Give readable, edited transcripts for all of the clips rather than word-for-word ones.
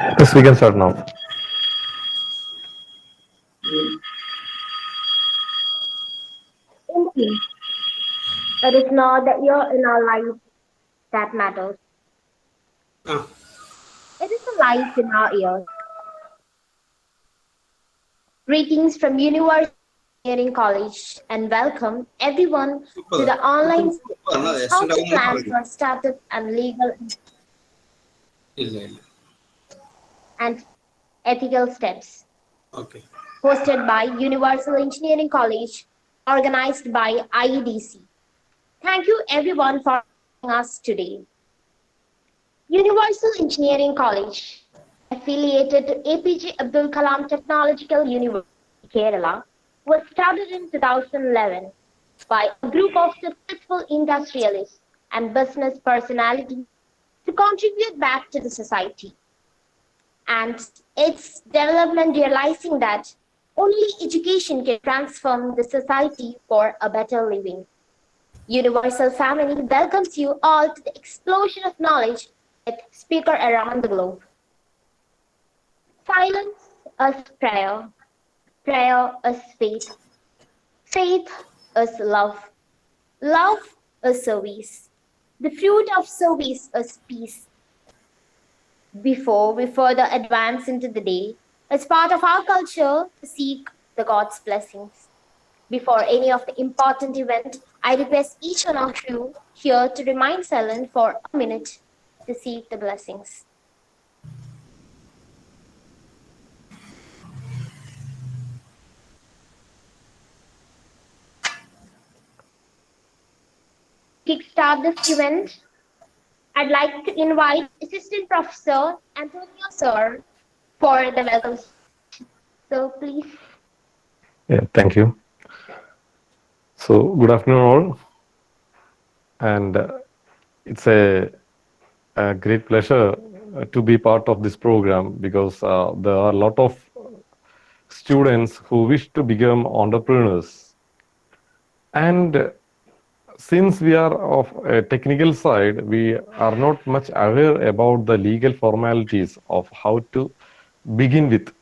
Yes, we can start now. Indeed, it is not the year in our life that matters. Ah, It is the life in our ears. Greetings from University Engineering College and welcome everyone to super. the online Super ಅಲ್ಲ session How extend to ಆಗೋದು Plan ಮಾತಾಡೋದು for Startup and Legal ಇಲ್ಲ ಇಲ್ಲ and Ethical Steps, okay hosted by Universal Engineering College, organized by IEDC. Thank you everyone for joining us today. Universal Engineering College, affiliated to APJ Abdul Kalam Technological University, Kerala, was started in 2011 by a group of successful industrialists and business personalities to contribute back to the society. And its development realizing that only education can transform the society for a better living. Universal Family welcomes you all to the explosion of knowledge with speakers around the globe. Silence is prayer, prayer is faith, faith is love, love is service. The fruit of service is peace. Before we further advance into the day, it's part of our culture to seek the God's blessings. Before any of the important event, I request each one of you here to remain silent for a minute to seek the blessings. To kickstart this event, I'd like to invite Assistant Professor Antonio Sir for the welcome speech. So please. Yeah, thank you. So, good afternoon, all, and it's a great pleasure to be part of this program because there are a lot of students who wish to become entrepreneurs. And since we are of a technical side, we are not much aware about the legal formalities of how to begin with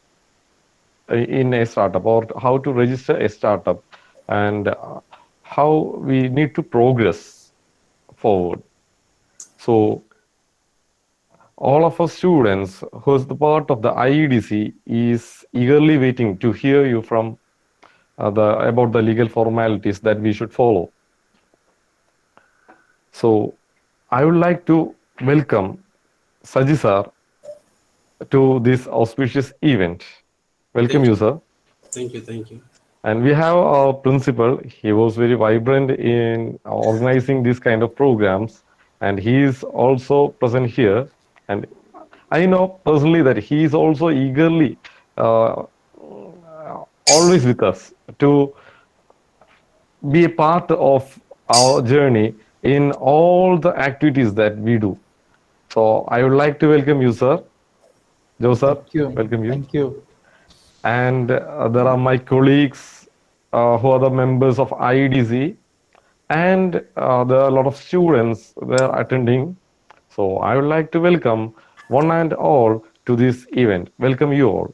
in a startup or how to register a startup and how we need to progress forward. So all of us students who is the part of the IEDC is eagerly waiting to hear you from the about the legal formalities that we should follow. So I would like to welcome Saji sir to this auspicious event. Welcome thank you, you sir. Thank you thank you And we have our principal. He was very vibrant in organizing these kind of programs, and he is also present here. And I know personally that he is also eagerly uh, always with us to be a part of our journey in all the activities that we do. So I would like to welcome you, sir. Joe, sir, Thank you. welcome you. Thank you. And there are my colleagues who are the members of IEDC, and there are a lot of students there attending. So I would like to welcome one and all to this event. Welcome you all.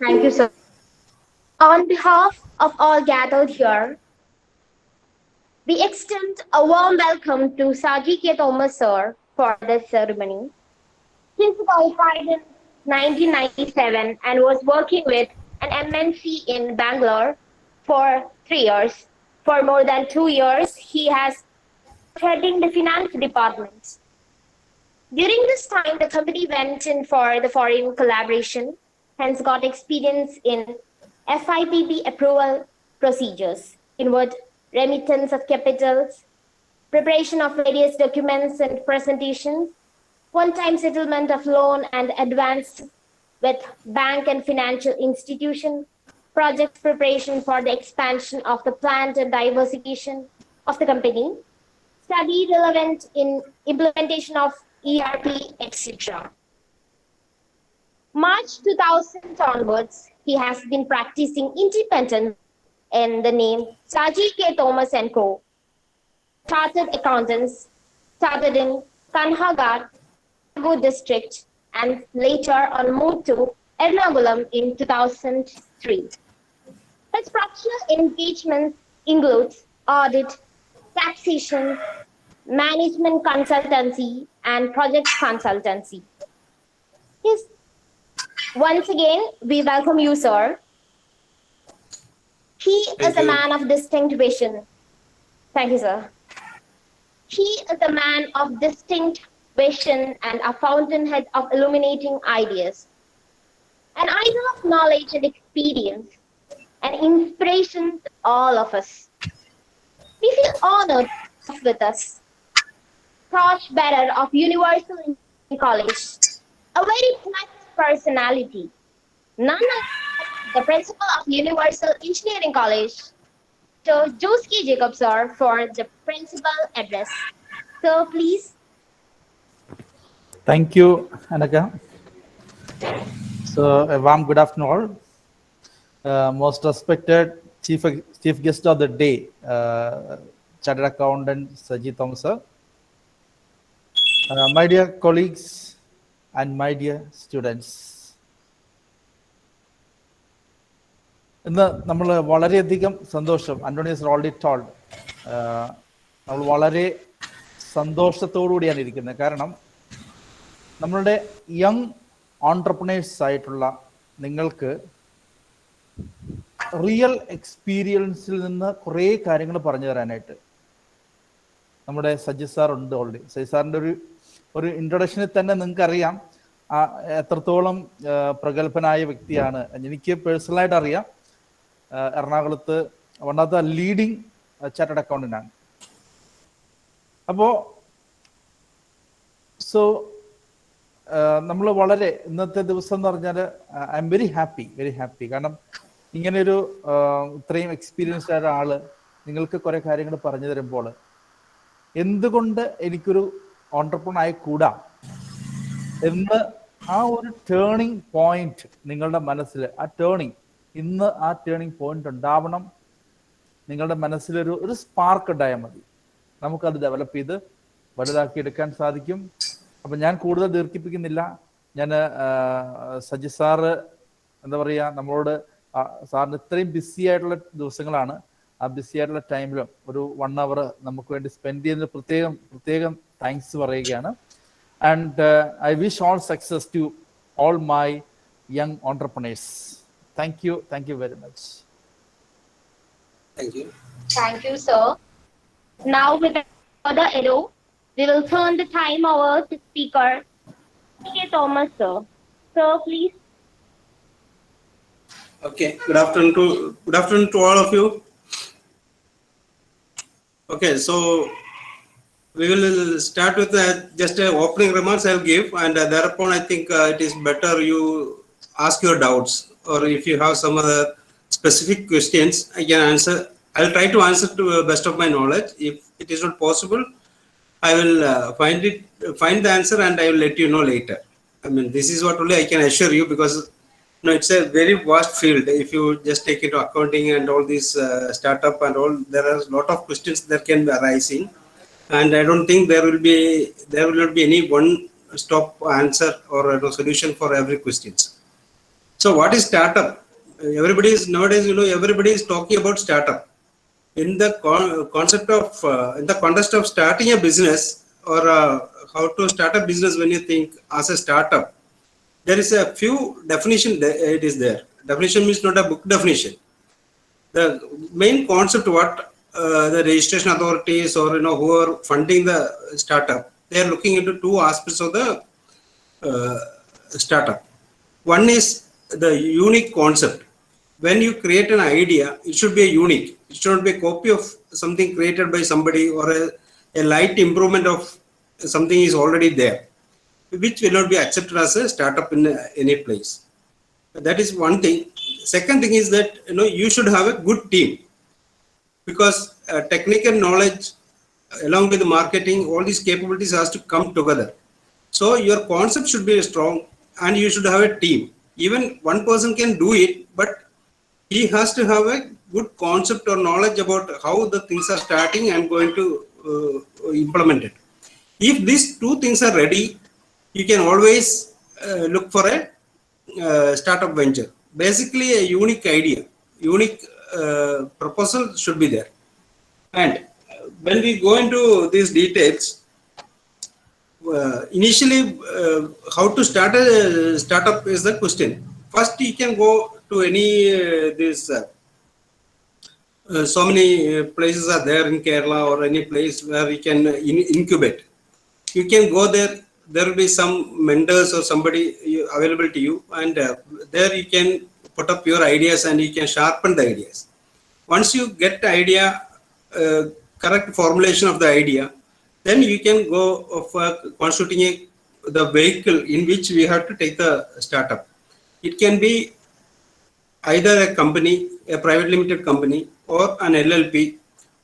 Thank you, sir. On behalf of all gathered here, we extend a warm welcome to Saji K. Thomas, sir, for this ceremony. He qualified in 1997 and was working with an MNC in Bangalore for 3 years. For more than 2 years, he was heading the finance department. During this time, the company went in for the foreign collaboration, hence got experience in FIPP approval procedures, inward remittance of capitals, preparation of various documents and presentations, one-time settlement of loan and advance with bank and financial institution, project preparation for the expansion of the plant and diversification of the company, study relevant in implementation of ERP, etc. March 2000 onwards, he has been practicing independent in the name Saji K. Thomas and Co. Chartered accountants, started in Kanhagad, district, and later on moved to Ernakulam in 2003. His professional engagements include audit, taxation, management consultancy, and project consultancy. Yes. Once again, we welcome you, sir. He Thank is a you. man of distinct vision. Thank you, sir. He is a man of distinct vision and a fountainhead of illuminating ideas, an idol of knowledge and experience, an inspiration to all of us. We feel honored to have with us, torchbearer of Universal Engineering College, a very flex personality, none other than the principal of Universal Engineering College, so Joski Jacob, sir, for the principal address. So please. Thank you, Anaka. So a warm good afternoon all. Most respected chief guest of the day, Chartered Accountant Saji Thomas sir. My dear colleagues and my dear students. ഇന്ന് നമ്മൾ വളരെയധികം സന്തോഷം, ആന്റോണിയസ് already told, നമ്മൾ വളരെ സന്തോഷത്തോടുകൂടിയാണ് ഇരിക്കുന്നത്. കാരണം നമ്മളുടെ young entrepreneurs ആയിട്ടുള്ള നിങ്ങൾക്ക് റിയൽ എക്സ്പീരിയൻസിൽ നിന്ന് കുറേ കാര്യങ്ങൾ പറഞ്ഞു തരാനായിട്ട് നമ്മുടെ സജി സാർ ഉണ്ട് ഓൾറെഡി. സജി സാറിൻ്റെ ഒരു ഇൻട്രൊഡക്ഷനിൽ തന്നെ നിങ്ങൾക്കറിയാം എത്രത്തോളം പ്രഗത്ഭനായ വ്യക്തിയാണ്. എനിക്ക് പേഴ്സണലായിട്ട് അറിയാം. എറണാകുളത്ത് one of the leading chartered accountant ആണ്. അപ്പോൾ നമ്മൾ വളരെ ഇന്നത്തെ ദിവസം എന്ന് പറഞ്ഞാൽ ഐ എം വെരി ഹാപ്പി. കാരണം ഇങ്ങനെയൊരു ഇത്രയും എക്സ്പീരിയൻസ്ഡ് ആയ ഒരാള് നിങ്ങൾക്ക് കുറെ കാര്യങ്ങൾ പറഞ്ഞു തരുമ്പോൾ എന്തുകൊണ്ട് എനിക്കൊരു ഓൺട്രപ്രണർ ആയി കൂടാ എന്ന് ആ ഒരു ടേണിംഗ് പോയിന്റ് നിങ്ങളുടെ മനസ്സിൽ, ഇന്ന് ആ ടേണിംഗ് പോയിന്റ് ഉണ്ടാവണം. നിങ്ങളുടെ മനസ്സിലൊരു സ്പാർക്ക് ഉണ്ടായാൽ മതി, നമുക്കത് ഡെവലപ്പ് ചെയ്ത് വലുതാക്കി എടുക്കാൻ സാധിക്കും. അപ്പം ഞാൻ കൂടുതൽ ദീർഘിപ്പിക്കുന്നില്ല. ഞാൻ സജി സാറ് എന്താ പറയുക, നമ്മളോട് സാറിന് ഇത്രയും ബിസി ആയിട്ടുള്ള ദിവസങ്ങളാണ്. ആ ബിസി ആയിട്ടുള്ള ടൈമിലും ഒരു 1 hour നമുക്ക് വേണ്ടി സ്പെൻഡ് ചെയ്യുന്നതിന് പ്രത്യേകം താങ്ക്സ് പറയുകയാണ്. And I wish all success to all my young entrepreneurs. Thank you very much. Thank you, sir. Now, without further ado, we will turn the time over to speaker K. Thomas, sir. Sir, please. Okay. Good afternoon to all of you. Okay, so we will start with just opening remarks I'll give, and thereupon I think it is better you ask your doubts, or if you have some other specific questions, I can answer. I'll try to answer to the best of my knowledge. If it is not possible, I will find the answer and I will let you know later. I mean, this is what only I can assure you, because it's a very vast field. If you just take into accounting and all this startup and all, there are a lot of questions that can be arising, and I don't think there will not be any one stop answer or solution for every questions. So what is startup? Nowadays, everybody is talking about startup. In the concept of, in the context of starting a business, or how to start a business, when you think as a startup, there is a few definition. It is there. Definition means not a book definition. The main concept, what the registration authorities or who are funding the startup, they are looking into two aspects of the startup. One is the unique concept. When you create an idea, it should be unique. It should not be a copy of something created by somebody, or a light improvement of something is already there, which will not be accepted as a startup in any place. That is one thing. Second thing is that you should have a good team, because technical knowledge along with the marketing, all these capabilities has to come together. So your concept should be strong, and you should have a team. Even one person can do it, but he has to have a good concept or knowledge about how the things are starting and going to implement it. If these two things are ready, you can always look for a startup venture. Basically, a unique idea, unique proposal should be there. And when we go into these details, initially, how to start a startup is the question. First, you can go to any so many places are there in Kerala or any place where you can incubate. You can go there. There will be some mentors or somebody available to you, and there you can put up your ideas and you can sharpen the ideas. Once you get the idea, correct formulation of the idea, then you can go for constituting the vehicle in which we have to take the startup. It can be either a company, a private limited company, or an LLP,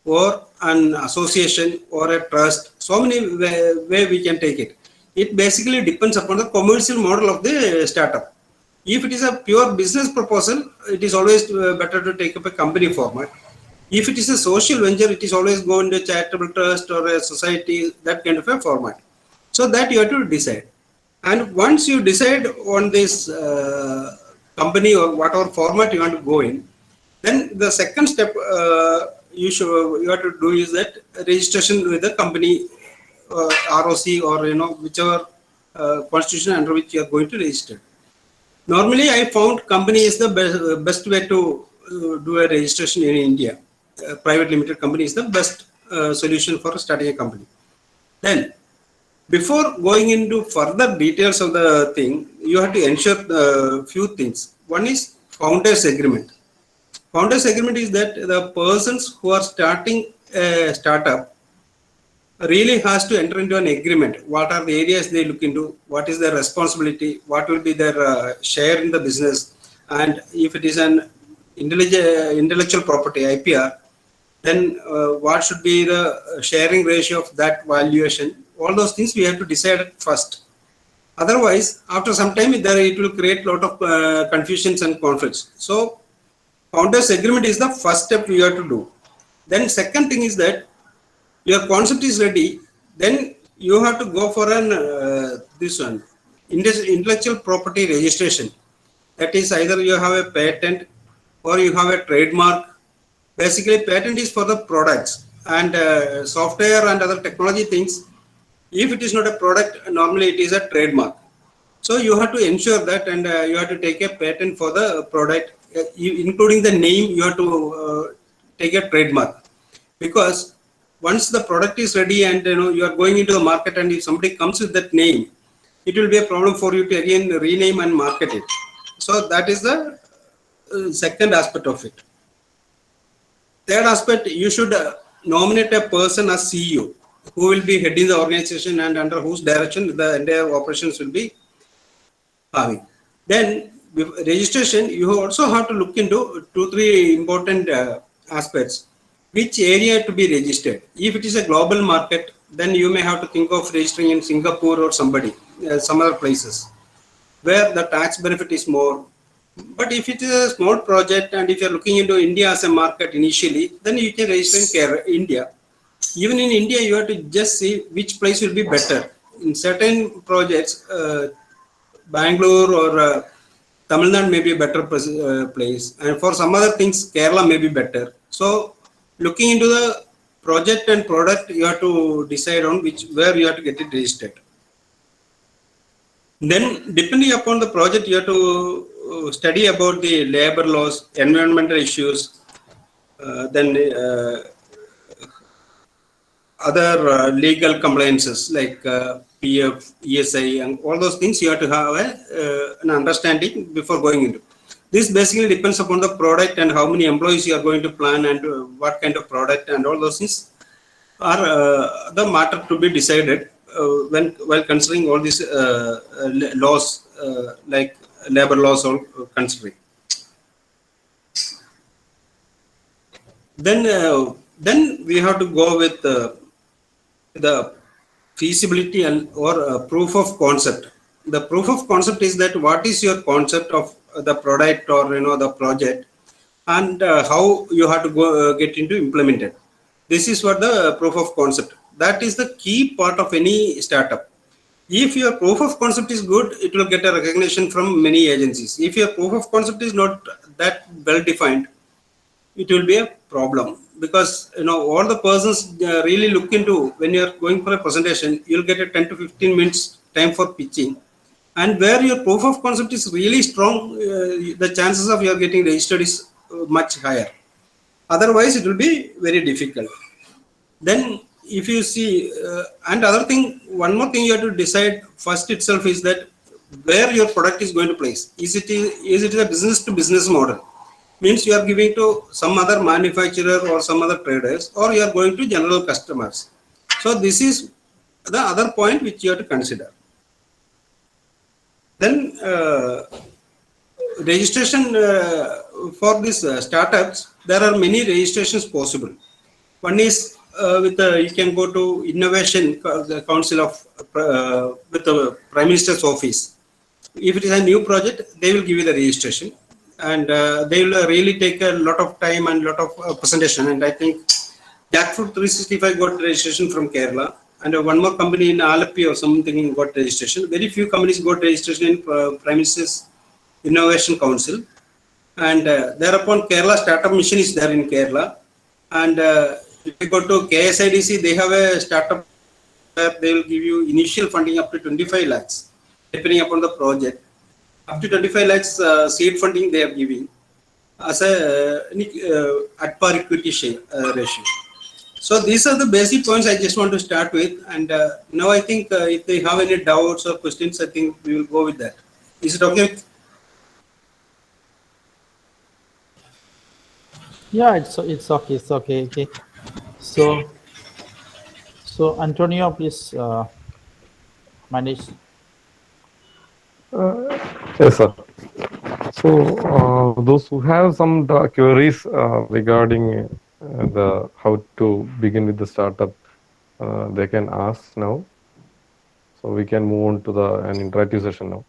or an association, or a trust. So many way we can take it. It basically depends upon the commercial model of the startup. If it is a pure business proposal, it is always better to take up a company format. If it is a social venture, it is always go into a charitable trust or a society, that kind of a format. So that you have to decide. And once you decide on this company or whatever format you want to go in, then the second step you have to do is that registration with the company ROC or whichever constitution under which you are going to register. Normally, I found company is the best way to do a registration in India. Private limited company is the best solution for starting a company. Then, before going into further details of the thing, you have to ensure a few things. One is founders agreement. Founders agreement is that the persons who are starting a startup really has to enter into an agreement. What are the areas they look into? What is their responsibility? What will be their share in the business? And if it is an intellectual property, IPR, then what should be the sharing ratio of that valuation? All those things we have to decide first. Otherwise, after some time, it will create a lot of confusions and conflicts. So, founders agreement is the first step you have to do. Then second thing is that your concept is ready, then you have to go for an this one, intellectual property registration. That is either you have a patent or you have a trademark. Basically, patent is for the products, and software and other technology things. If it is not a product, normally it is a trademark. So you have to ensure that, and you have to take a patent for the product, including the name. You have to take a trademark, because once the product is ready and you are going into the market, and if somebody comes with that name, it will be a problem for you to again rename and market it. So that is the second aspect of it. Third aspect, you should nominate a person as CEO who will be heading the organization and under whose direction the entire operations will be having. Then with registration, you also have to look into 2-3 important aspects. Which area to be registered? If it is a global market, then you may have to think of registering in Singapore or some other places where the tax benefit is more. But if it is a small project and if you are looking into India as a market initially, then you can register in India. Even in India, you have to just see which place will be better. In certain projects, Bangalore or Tamil Nadu may be a better place, and for some other things, Kerala may be better. So, looking into the project and product, you have to decide on where you have to get it registered. Then, depending upon the project, you have to study about the labor laws, environmental issues, then other legal compliances like PF, ESI, and all those things. You have to have an understanding before going into. This basically depends upon the product and how many employees you are going to plan and what kind of product, and all those things are the matter to be decided while considering all these laws like labor laws or considering. Then we have to go with the feasibility or proof of concept. The proof of concept is that what is your concept of the product or the project, and how you have to go get into implemented. This is what the proof of concept. That is the key part of any startup. If your proof of concept is good, it will get a recognition from many agencies. If your proof of concept is not that well defined, it will be a problem, because all the persons really look into, when you are going for a presentation, you'll get a 10 to 15 minutes time for pitching, and where your proof of concept is really strong, the chances of you are getting registered is much higher. Otherwise it will be very difficult. Then if you see, and other thing, one more thing you have to decide first itself is that where your product is going to place. Is it a business to business model, means you are giving to some other manufacturer or some other traders, or you are going to general customers. So this is the other point which you have to consider. Then registration for these startups, there are many registrations possible. One is with you can go to Innovation Council of with the Prime Minister's office. If it is a new project, they will give you the registration, and they will really take a lot of time and lot of presentation. And I think Jackfruit 365 got registration from Kerala, and one more company in Alapi or something got registration. Very few companies got registration in Prime Minister's Innovation Council, and thereupon Kerala Startup Mission is there in Kerala. And if you go to KSIDC, they have a startup where they will give you initial funding up to 25 lakhs, depending upon the project. Up to 25 lakhs seed funding they are giving as a at par equity share ratio. So these are the basic points I just want to start with. And now I think if they have any doubts or questions, I think we will go with that. Is it okay? Yeah, it's okay. It's okay. Okay. So Antonio, please manage. Yes, sir. So those who have some queries regarding the how to begin with the startup, they can ask now. So we can move on to an interactive session now.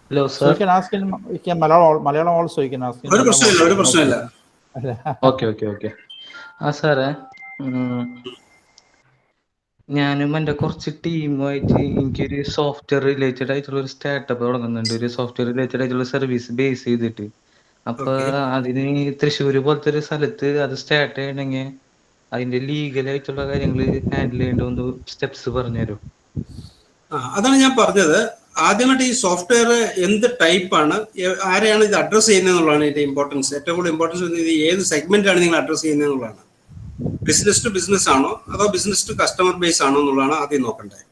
Hello, So you sir. can ask in Malayalam also. You can ask in ഒരു പ്രശ്നമില്ല, ഒരു പ്രശ്നമില്ല. Okay. ആ സാറേ, ഞാനും എൻ്റെ കുറച്ച് ടീമുമായിട്ട് എനിക്കൊരു സോഫ്റ്റ്വെയർ റിലേറ്റഡ് ആയിട്ടുള്ള ഒരു സ്റ്റാർട്ടപ്പ് തുടങ്ങുന്നുണ്ട്. ഒരു സോഫ്റ്റ്വെയർ റിലേറ്റഡ് ആയിട്ടുള്ള സർവീസ് ബേസ് ചെയ്തിട്ട്. അപ്പൊ അതിന് തൃശ്ശൂര് പോലത്തെ ഒരു സ്ഥലത്ത് അത് സ്റ്റാർട്ട് ചെയ്യണമെങ്കിൽ അതിന്റെ ലീഗലായിട്ടുള്ള കാര്യങ്ങൾ ഹാൻഡിൽ ചെയ്യേണ്ട ഒന്ന് സ്റ്റെപ്സ് പറഞ്ഞുതരും. അതാണ് ഞാൻ പറഞ്ഞത്. ആദ്യമായിട്ട് ഈ സോഫ്റ്റ്വെയർ എന്ത് ടൈപ്പാണ്, ആരെയാണ് ഇത് അഡ്രസ് ചെയ്യുന്നത് എന്നുള്ളതാണ് ഇതിന്റെ ഇമ്പോർട്ടൻസ്. ഏറ്റവും കൂടുതൽ ഇമ്പോർട്ടൻസ് ഇത് ഏത് സെഗ്മെന്റ് ആണ് നിങ്ങൾ അഡ്രസ് ചെയ്യുന്നത് എന്നുള്ളതാണ്. ബിസിനസ് ടു ബിസിനസ് ആണോ അതോ ബിസിനസ് ടു കസ്റ്റമർ ബേസ് ആണോ എന്നുള്ളതാണ് ആദ്യം നോക്കേണ്ടത്.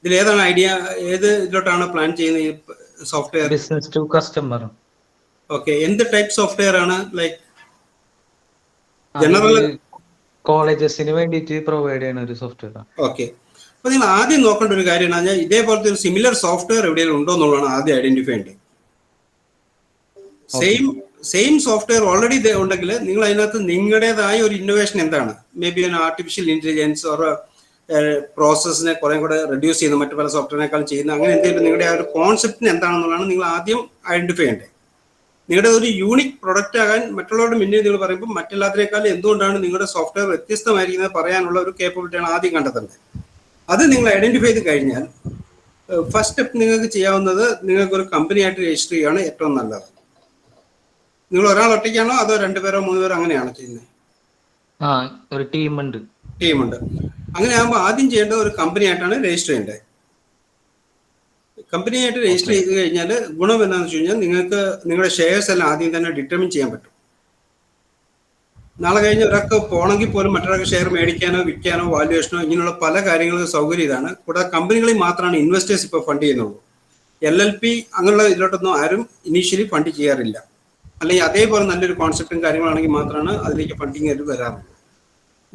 ഇതിൽ ഏതാണ് ഐഡിയ, ഏത് ഇതിലോട്ടാണ് പ്ലാൻ ചെയ്യുന്നത് ഈ software? Business to customer. Okay, എന്ത് ടൈപ്പ് സോഫ്റ്റ്വെയർ ആണ്? ലൈക്ക് ജനറൽ കോളേജസിന് വേണ്ടിയിട്ട് പ്രൊവൈഡ് ചെയ്യുന്ന ഒരു സോഫ്റ്റ്വെയർ. ഓക്കെ, അപ്പൊ നിങ്ങൾ ആദ്യം നോക്കേണ്ട ഒരു കാര്യം എന്ന് പറഞ്ഞാൽ ഇതേപോലത്തെ ഒരു സിമിലർ സോഫ്റ്റ്വെയർ എവിടെയെങ്കിലും ഉണ്ടോ എന്നുള്ളതാണ് ആദ്യം ഐഡന്റിഫൈ ചെയ്യേണ്ടത്. സെയിം സോഫ്റ്റ്വെയർ ഓൾറെഡി ഉണ്ടെങ്കിൽ നിങ്ങൾ അതിനകത്ത് നിങ്ങളുടേതായ ഒരു ഇന്നോവേഷൻ എന്താണ്, may be artificial intelligence or പ്രോസസ്സിനെ കുറെ കൂടെ റെഡ്യൂസ് ചെയ്യുന്ന മറ്റു പല സോഫ്റ്റ്വെയറിനേക്കാൾ ചെയ്യുന്ന അങ്ങനെ എന്തെങ്കിലും നിങ്ങളുടെ ആ ഒരു കോൺസെപ്റ്റിന് എന്താണെന്നുള്ളതാണ് നിങ്ങൾ ആദ്യം ഐഡന്റിഫൈ ചെയ്യേണ്ടത്. നിങ്ങളുടെ ഒരു യൂണിക് പ്രൊഡക്റ്റ് ആകാൻ മറ്റുള്ളവരുടെ മുന്നിൽ നിങ്ങൾ പറയുമ്പോൾ മറ്റുള്ളതിനേക്കാൾ എന്തുകൊണ്ടാണ് നിങ്ങളുടെ സോഫ്റ്റ്വെയർ വ്യത്യസ്തമായിരിക്കുന്നത് പറയാനുള്ള ഒരു കേപ്പബിലിറ്റിയാണ് ആദ്യം കണ്ടെത്തേണ്ടത്. അത് നിങ്ങൾ ഐഡന്റിഫൈ ചെയ്ത് കഴിഞ്ഞാൽ ഫസ്റ്റ് സ്റ്റെപ്പ് നിങ്ങൾക്ക് ചെയ്യാവുന്നത് നിങ്ങൾക്കൊരു കമ്പനിയായിട്ട് രജിസ്റ്റർ ചെയ്യുകയാണ് ഏറ്റവും നല്ലത്. നിങ്ങൾ ഒരാൾ ഒറ്റയ്ക്കാണോ അതോ 2 പേരോ 3 പേരോ അങ്ങനെയാണോ ചെയ്യുന്നത്? ഒരു ടീമുണ്ട്. അങ്ങനെ ആകുമ്പോൾ ആദ്യം ചെയ്യേണ്ടത് ഒരു കമ്പനിയായിട്ടാണ് രജിസ്റ്റർ ചെയ്യേണ്ടത്. കമ്പനിയായിട്ട് രജിസ്റ്റർ ചെയ്ത് കഴിഞ്ഞാൽ ഗുണം എന്താണെന്ന് വെച്ച് കഴിഞ്ഞാൽ നിങ്ങൾക്ക് നിങ്ങളുടെ ഷെയർസ് എല്ലാം ആദ്യം തന്നെ ഡിറ്റർമിൻ ചെയ്യാൻ പറ്റും. നാളെ കഴിഞ്ഞ് ഒരാൾക്ക് പോകണമെങ്കിൽ പോലും മറ്റൊരാൾക്ക് ഷെയർ മേടിക്കാനോ വിൽക്കാനോ വാല്യുവേഷനോ ഇങ്ങനെയുള്ള പല കാര്യങ്ങൾക്ക് സൗകര്യം ഇതാണ്. കൂടാതെ കമ്പനികളിൽ മാത്രമാണ് ഇൻവെസ്റ്റേഴ്സ് ഇപ്പോൾ ഫണ്ട് ചെയ്യുന്നുള്ളൂ. LLP അങ്ങനെയുള്ള ഇതിലോട്ടൊന്നും ആരും ഇനീഷ്യലി ഫണ്ട് ചെയ്യാറില്ല. അല്ലെങ്കിൽ അതേപോലെ നല്ലൊരു കോൺസെപ്റ്റും കാര്യങ്ങളാണെങ്കിൽ മാത്രമാണ് അതിലേക്ക് ഫണ്ടിങ് ആയിട്ട് വരാറുള്ളൂ.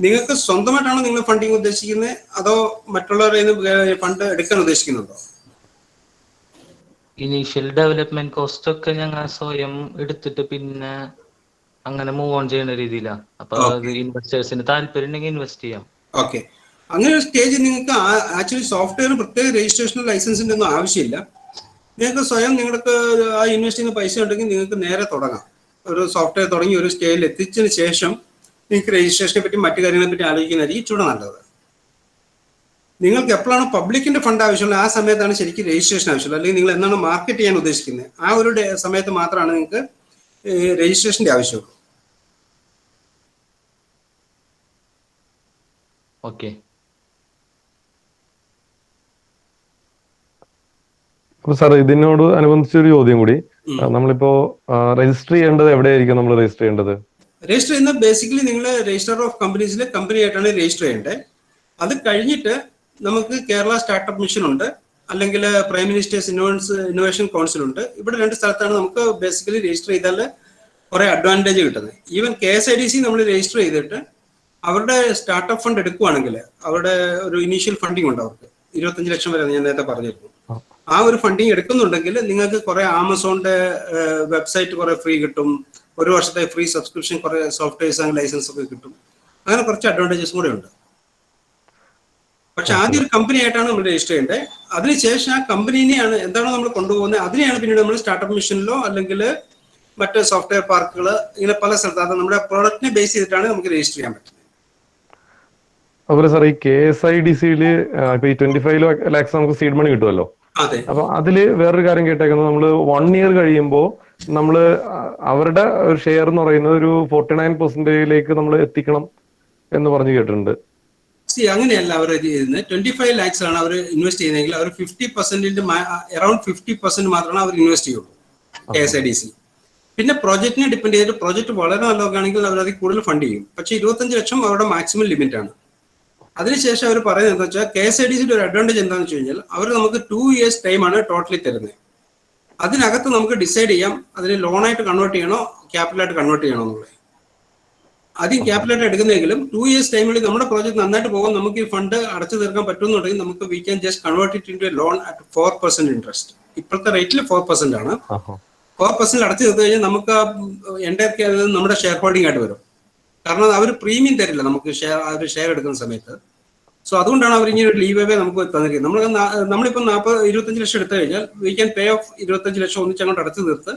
നിങ്ങൾക്ക് സ്വന്തമായിട്ടാണോ നിങ്ങൾ ഫണ്ടിങ് ഉദ്ദേശിക്കുന്നത് അതോ മറ്റുള്ളവരിൽ നിന്ന് ഫണ്ട് എടുക്കാൻ ഉദ്ദേശിക്കുന്നുണ്ടോ? ഇനീഷ്യൽ ഡെവലപ്മെന്റ് കോസ്റ്റ് ഒക്കെ ഞങ്ങൾ സ്വയം എടുത്തിട്ട് പിന്നെ അങ്ങനെ മൂവ് ഓൺ ചെയ്യുന്ന രീതിയിലാണ്. അപ്പൊ അത് ഇൻവെസ്റ്റേഴ്സിന് താല്പര്യം ഉണ്ടെങ്കിൽ ഇൻവെസ്റ്റ് ചെയ്യാം. ഓക്കെ, അങ്ങനെ ഒരു സ്റ്റേജ് നിങ്ങൾക്ക് ആക്ച്വലി സോഫ്റ്റ്വെയർ പ്രത്യേക രജിസ്ട്രേഷനോ ലൈസൻസിൻ്റെ ഒന്നും ആവശ്യമില്ല. നിങ്ങൾക്ക് സ്വയം നിങ്ങൾക്ക് ആ ഇൻവെസ്റ്റ് ചെയ്യുന്ന പൈസ ഉണ്ടെങ്കിൽ നിങ്ങൾക്ക് നേരെ തുടങ്ങാം. ഒരു സോഫ്റ്റ്വെയർ തുടങ്ങി ഒരു സ്റ്റേജിൽ എത്തിച്ചതിന് ശേഷം നിങ്ങൾക്ക് രജിസ്ട്രേഷനെ പറ്റി മറ്റു കാര്യങ്ങളെ പറ്റി ആലോചിക്കുന്നതായിരിക്കും ഇച്ചിരി നല്ലത്. നിങ്ങൾക്ക് എപ്പോഴാണ് പബ്ലിക്കിന്റെ ഫണ്ട് ആവശ്യമുള്ളത് ആ സമയത്താണ് ശരിക്കും രജിസ്ട്രേഷൻ ആവശ്യമുള്ളത്. അല്ലെങ്കിൽ നിങ്ങൾ എന്നാണ് മാർക്കറ്റ് ചെയ്യാൻ ഉദ്ദേശിക്കുന്നത് ആ ഒരു സമയത്ത് മാത്രമാണ് നിങ്ങൾക്ക് രജിസ്ട്രേഷന്റെ ആവശ്യമുള്ളൂ. ഓക്കെ. അപ്പൊ സാർ ഇതിനോട് അനുബന്ധിച്ചൊരു ചോദ്യം കൂടി, നമ്മളിപ്പോ രജിസ്റ്റർ ചെയ്യേണ്ടത് എവിടെയായിരിക്കും നമ്മൾ രജിസ്റ്റർ ചെയ്യേണ്ടത്? രജിസ്റ്റർ ചെയ്യുന്ന ബേസിക്കലി നിങ്ങൾ രജിസ്റ്റർ ഓഫ് കമ്പനീസിലെ കമ്പനി ആയിട്ടാണ് രജിസ്റ്റർ ചെയ്യേണ്ടത്. അത് കഴിഞ്ഞിട്ട് നമുക്ക് കേരള സ്റ്റാർട്ടപ്പ് മിഷൻ ഉണ്ട്, അല്ലെങ്കിൽ പ്രൈം മിനിസ്റ്റേഴ്സ് ഇന്നോവേഷൻ കൗൺസിൽ ഉണ്ട്. ഇവിടെ 2 സ്ഥലത്താണ് നമുക്ക് ബേസിക്കലി രജിസ്റ്റർ ചെയ്താൽ കുറെ അഡ്വാൻറ്റേജ് കിട്ടുന്നത്. ഈവൻ KSIDC നമ്മൾ രജിസ്റ്റർ ചെയ്തിട്ട് അവരുടെ സ്റ്റാർട്ടപ്പ് ഫണ്ട് എടുക്കുവാണെങ്കിൽ അവരുടെ ഒരു ഇനീഷ്യൽ ഫണ്ടിങ് ഉണ്ട്, അവർക്ക് 25 ലക്ഷം വരെ ഞാൻ നേരത്തെ പറഞ്ഞിരുന്നു. ആ ഒരു ഫണ്ടിങ് എടുക്കുന്നുണ്ടെങ്കിൽ നിങ്ങൾക്ക് കുറെ ആമസോണിന്റെ വെബ്സൈറ്റ് കുറെ ഫ്രീ കിട്ടും, 1 വർഷത്തെ ഫ്രീ സബ്സ്ക്രിപ്ഷൻ, കുറെ സോഫ്റ്റ്വെയർസ് ആൻഡ് ലൈസൻസ് ഒക്കെ കിട്ടും. അങ്ങനെ കുറച്ച് അഡ്വാൻറ്റേജസും കൂടെ ഉണ്ട്. പക്ഷെ ആദ്യം ഒരു കമ്പനി ആയിട്ടാണ് നമ്മൾ രജിസ്റ്റർ ചെയ്യേണ്ടത്. അതിനുശേഷം ആ കമ്പനീനെയാണ് എന്താണോ നമ്മൾ കൊണ്ടുപോകുന്നത് അതിനെയാണ് പിന്നീട് നമ്മൾ സ്റ്റാർട്ടപ്പ് മിഷനിലോ അല്ലെങ്കിൽ മറ്റ് സോഫ്റ്റ്വെയർ പാർക്കുകൾ ഇങ്ങനെ പല സ്ഥലത്ത് അത് നമ്മുടെ പ്രോഡക്റ്റിനെ ബേസ് ചെയ്തിട്ടാണ് നമുക്ക് രജിസ്റ്റർ ചെയ്യാൻ പറ്റുന്നത്. അതുപോലെ സാർ ഈ KSIDCയിൽ ഇപ്പൊ ഈ 25 lakhs നമുക്ക് സീഡ് മണി കിട്ടുമല്ലോ. അതെ. അപ്പൊ അതില് വേറൊരു കാര്യം കേട്ടേക്കുന്നത്, നമ്മള് 1 year കഴിയുമ്പോൾ നമ്മള് അവരുടെ ഒരു ഷെയർ എന്ന് പറയുന്നത് ഒരു 49% നമ്മൾ എത്തിക്കണം എന്ന് പറഞ്ഞു കേട്ടിട്ടുണ്ട്. അങ്ങനെയല്ല അവർ ചെയ്യുന്നത്. 25 lakhs ആണ് അവർ ഇൻവെസ്റ്റ് ചെയ്യുന്നതെങ്കിൽ അവർ 50% അറൌണ്ട് 50% മാത്രമാണ് അവർ ഇൻവെസ്റ്റ് ചെയ്യുള്ളൂ KSIDC. പിന്നെ പ്രോജക്റ്റിനെ ഡിപ്പെൻഡ് ചെയ്തിട്ട് പ്രോജക്റ്റ് വളരെ നല്ലതാണെങ്കിൽ അവർ അതിൽ കൂടുതൽ ഫണ്ട് ചെയ്യും. പക്ഷേ 25 ലക്ഷം അവരുടെ മാക്സിമം ലിമിറ്റ് ആണ്. അതിനുശേഷം അവർ പറയുന്നത് എന്താ വെച്ചാൽ KSIDCയുടെ ഒരു അഡ്വാൻറ്റേജ് എന്താണെന്ന് വെച്ച് കഴിഞ്ഞാൽ അവർ നമുക്ക് 2 years ടൈമാണ് ടോട്ടലി തരുന്നത്. അതിനകത്ത് നമുക്ക് ഡിസൈഡ് ചെയ്യാം അതിന് ലോണായിട്ട് കൺവേർട്ട് ചെയ്യണോ ക്യാപിറ്റലായിട്ട് കൺവേർട്ട് ചെയ്യണോ എന്നുള്ളത്. ആദ്യം ക്യാപിറ്റലായിട്ട് എടുക്കുന്നെങ്കിലും 2 years ടൈമിൽ നമ്മുടെ പ്രോജക്റ്റ് നന്നായിട്ട് പോകും, നമുക്ക് ഈ ഫണ്ട് അടച്ചു തീർക്കാൻ പറ്റുമെന്നുണ്ടെങ്കിൽ നമുക്ക് we can just convert it into A loan at 4% interest. ഇപ്പോഴത്തെ റേറ്റിൽ 4% ആണ്. 4% അടച്ചു തീർത്ത് കഴിഞ്ഞാൽ നമുക്ക് എൻ്റെ നമ്മുടെ ഷെയർ ഹോൾഡിംഗ് ആയിട്ട് വരും. കാരണം അവർ പ്രീമിയം തരില്ല നമുക്ക് ഷെയർ എടുക്കുന്ന സമയത്ത്. സോ അതുകൊണ്ടാണ് അവർ ഇങ്ങനെ ഒരു ലീവ് അവേ നമുക്ക് തന്നിരിക്കുന്നത്. നമ്മളിപ്പോൾ 25 ലക്ഷം എടുത്തു കഴിഞ്ഞാൽ വി ക്യാൻ പേ ഓഫ് 25 ലക്ഷം ഒന്നിച്ച് അങ്ങോട്ട് അടച്ചു തീർത്ത്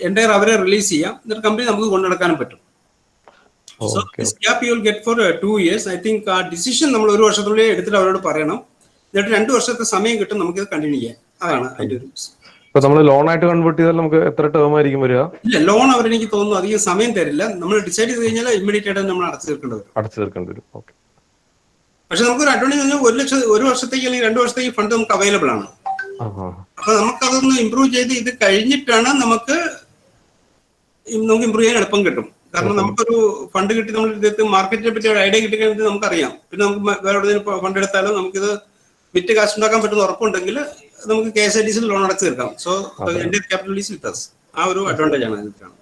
എൻ്റെ അവരെ റിലീസ് ചെയ്യാം. എന്നിട്ട് കമ്പനി നമുക്ക് കൊണ്ടുനടക്കാനും പറ്റും. So this gap you will get for 2 years. I think ആ ഡിസിഷൻ നമ്മൾ 1 വർഷത്തിനുള്ളിൽ എടുത്തിട്ട് അവരോട് പറയണം. എന്നിട്ട് 2 വർഷത്തെ സമയം കിട്ടും നമുക്കിത് കണ്ടിന്യൂ ചെയ്യാൻ. അതാണ് അതിന്റെ ഒരു. ഇപ്പൊ നമ്മൾ ലോൺ ആയിട്ട് കൺവേർട്ട് ചെയ്താൽ നമുക്ക് എത്ര ടേം ആയിരിക്കും വരിക? ഇല്ല, ലോൺ അവരെനിക്ക് തോന്നുന്നു അധികം സമയം തരില്ല. നമ്മൾ ഡിസൈഡ് ചെയ്ത് കഴിഞ്ഞാൽ ഇമ്മീഡിയറ്റ് ആയിട്ട് നമ്മൾ അടച്ചു തീർക്കേണ്ടി വരും. ഓക്കെ. പക്ഷെ നമുക്കൊരു അഡ്വാൻറ്റേജ് 1 വർഷത്തേക്ക് അല്ലെങ്കിൽ 2 വർഷത്തേക്ക് ഫണ്ട് നമുക്ക് അവൈലബിൾ ആണ്. അപ്പൊ നമുക്കതൊന്ന് ഇമ്പ്രൂവ് ചെയ്ത് ഇത് കഴിഞ്ഞിട്ടാണ് നമുക്ക് ഇമ്പ്രൂവ് ചെയ്യാൻ എളുപ്പം കിട്ടും. കാരണം നമുക്കൊരു ഫണ്ട് കിട്ടി നമ്മൾ ഇദ്ദേഹത്തെ മാർക്കറ്റിനെ പറ്റി ഒരു ഐഡിയ കിട്ടി കഴിഞ്ഞാൽ നമുക്കറിയാം. പിന്നെ നമുക്ക് വേറെ എവിടെയെങ്കിലും ഫണ്ട് എടുത്താലും നമുക്കിത് വിറ്റ് കാശ് ഉണ്ടാക്കാൻ പറ്റുന്ന ഉറപ്പുണ്ടെങ്കിൽ നമുക്ക് KSIDCയിൽ ലോൺ അടച്ചു തീർക്കാം. സോ എൻ്റെ ക്യാപിറ്റൽ ഈസ് വിത്ത് us. ആ ഒരു അഡ്വാൻറ്റേജ് ആണ് അതിനാണ്.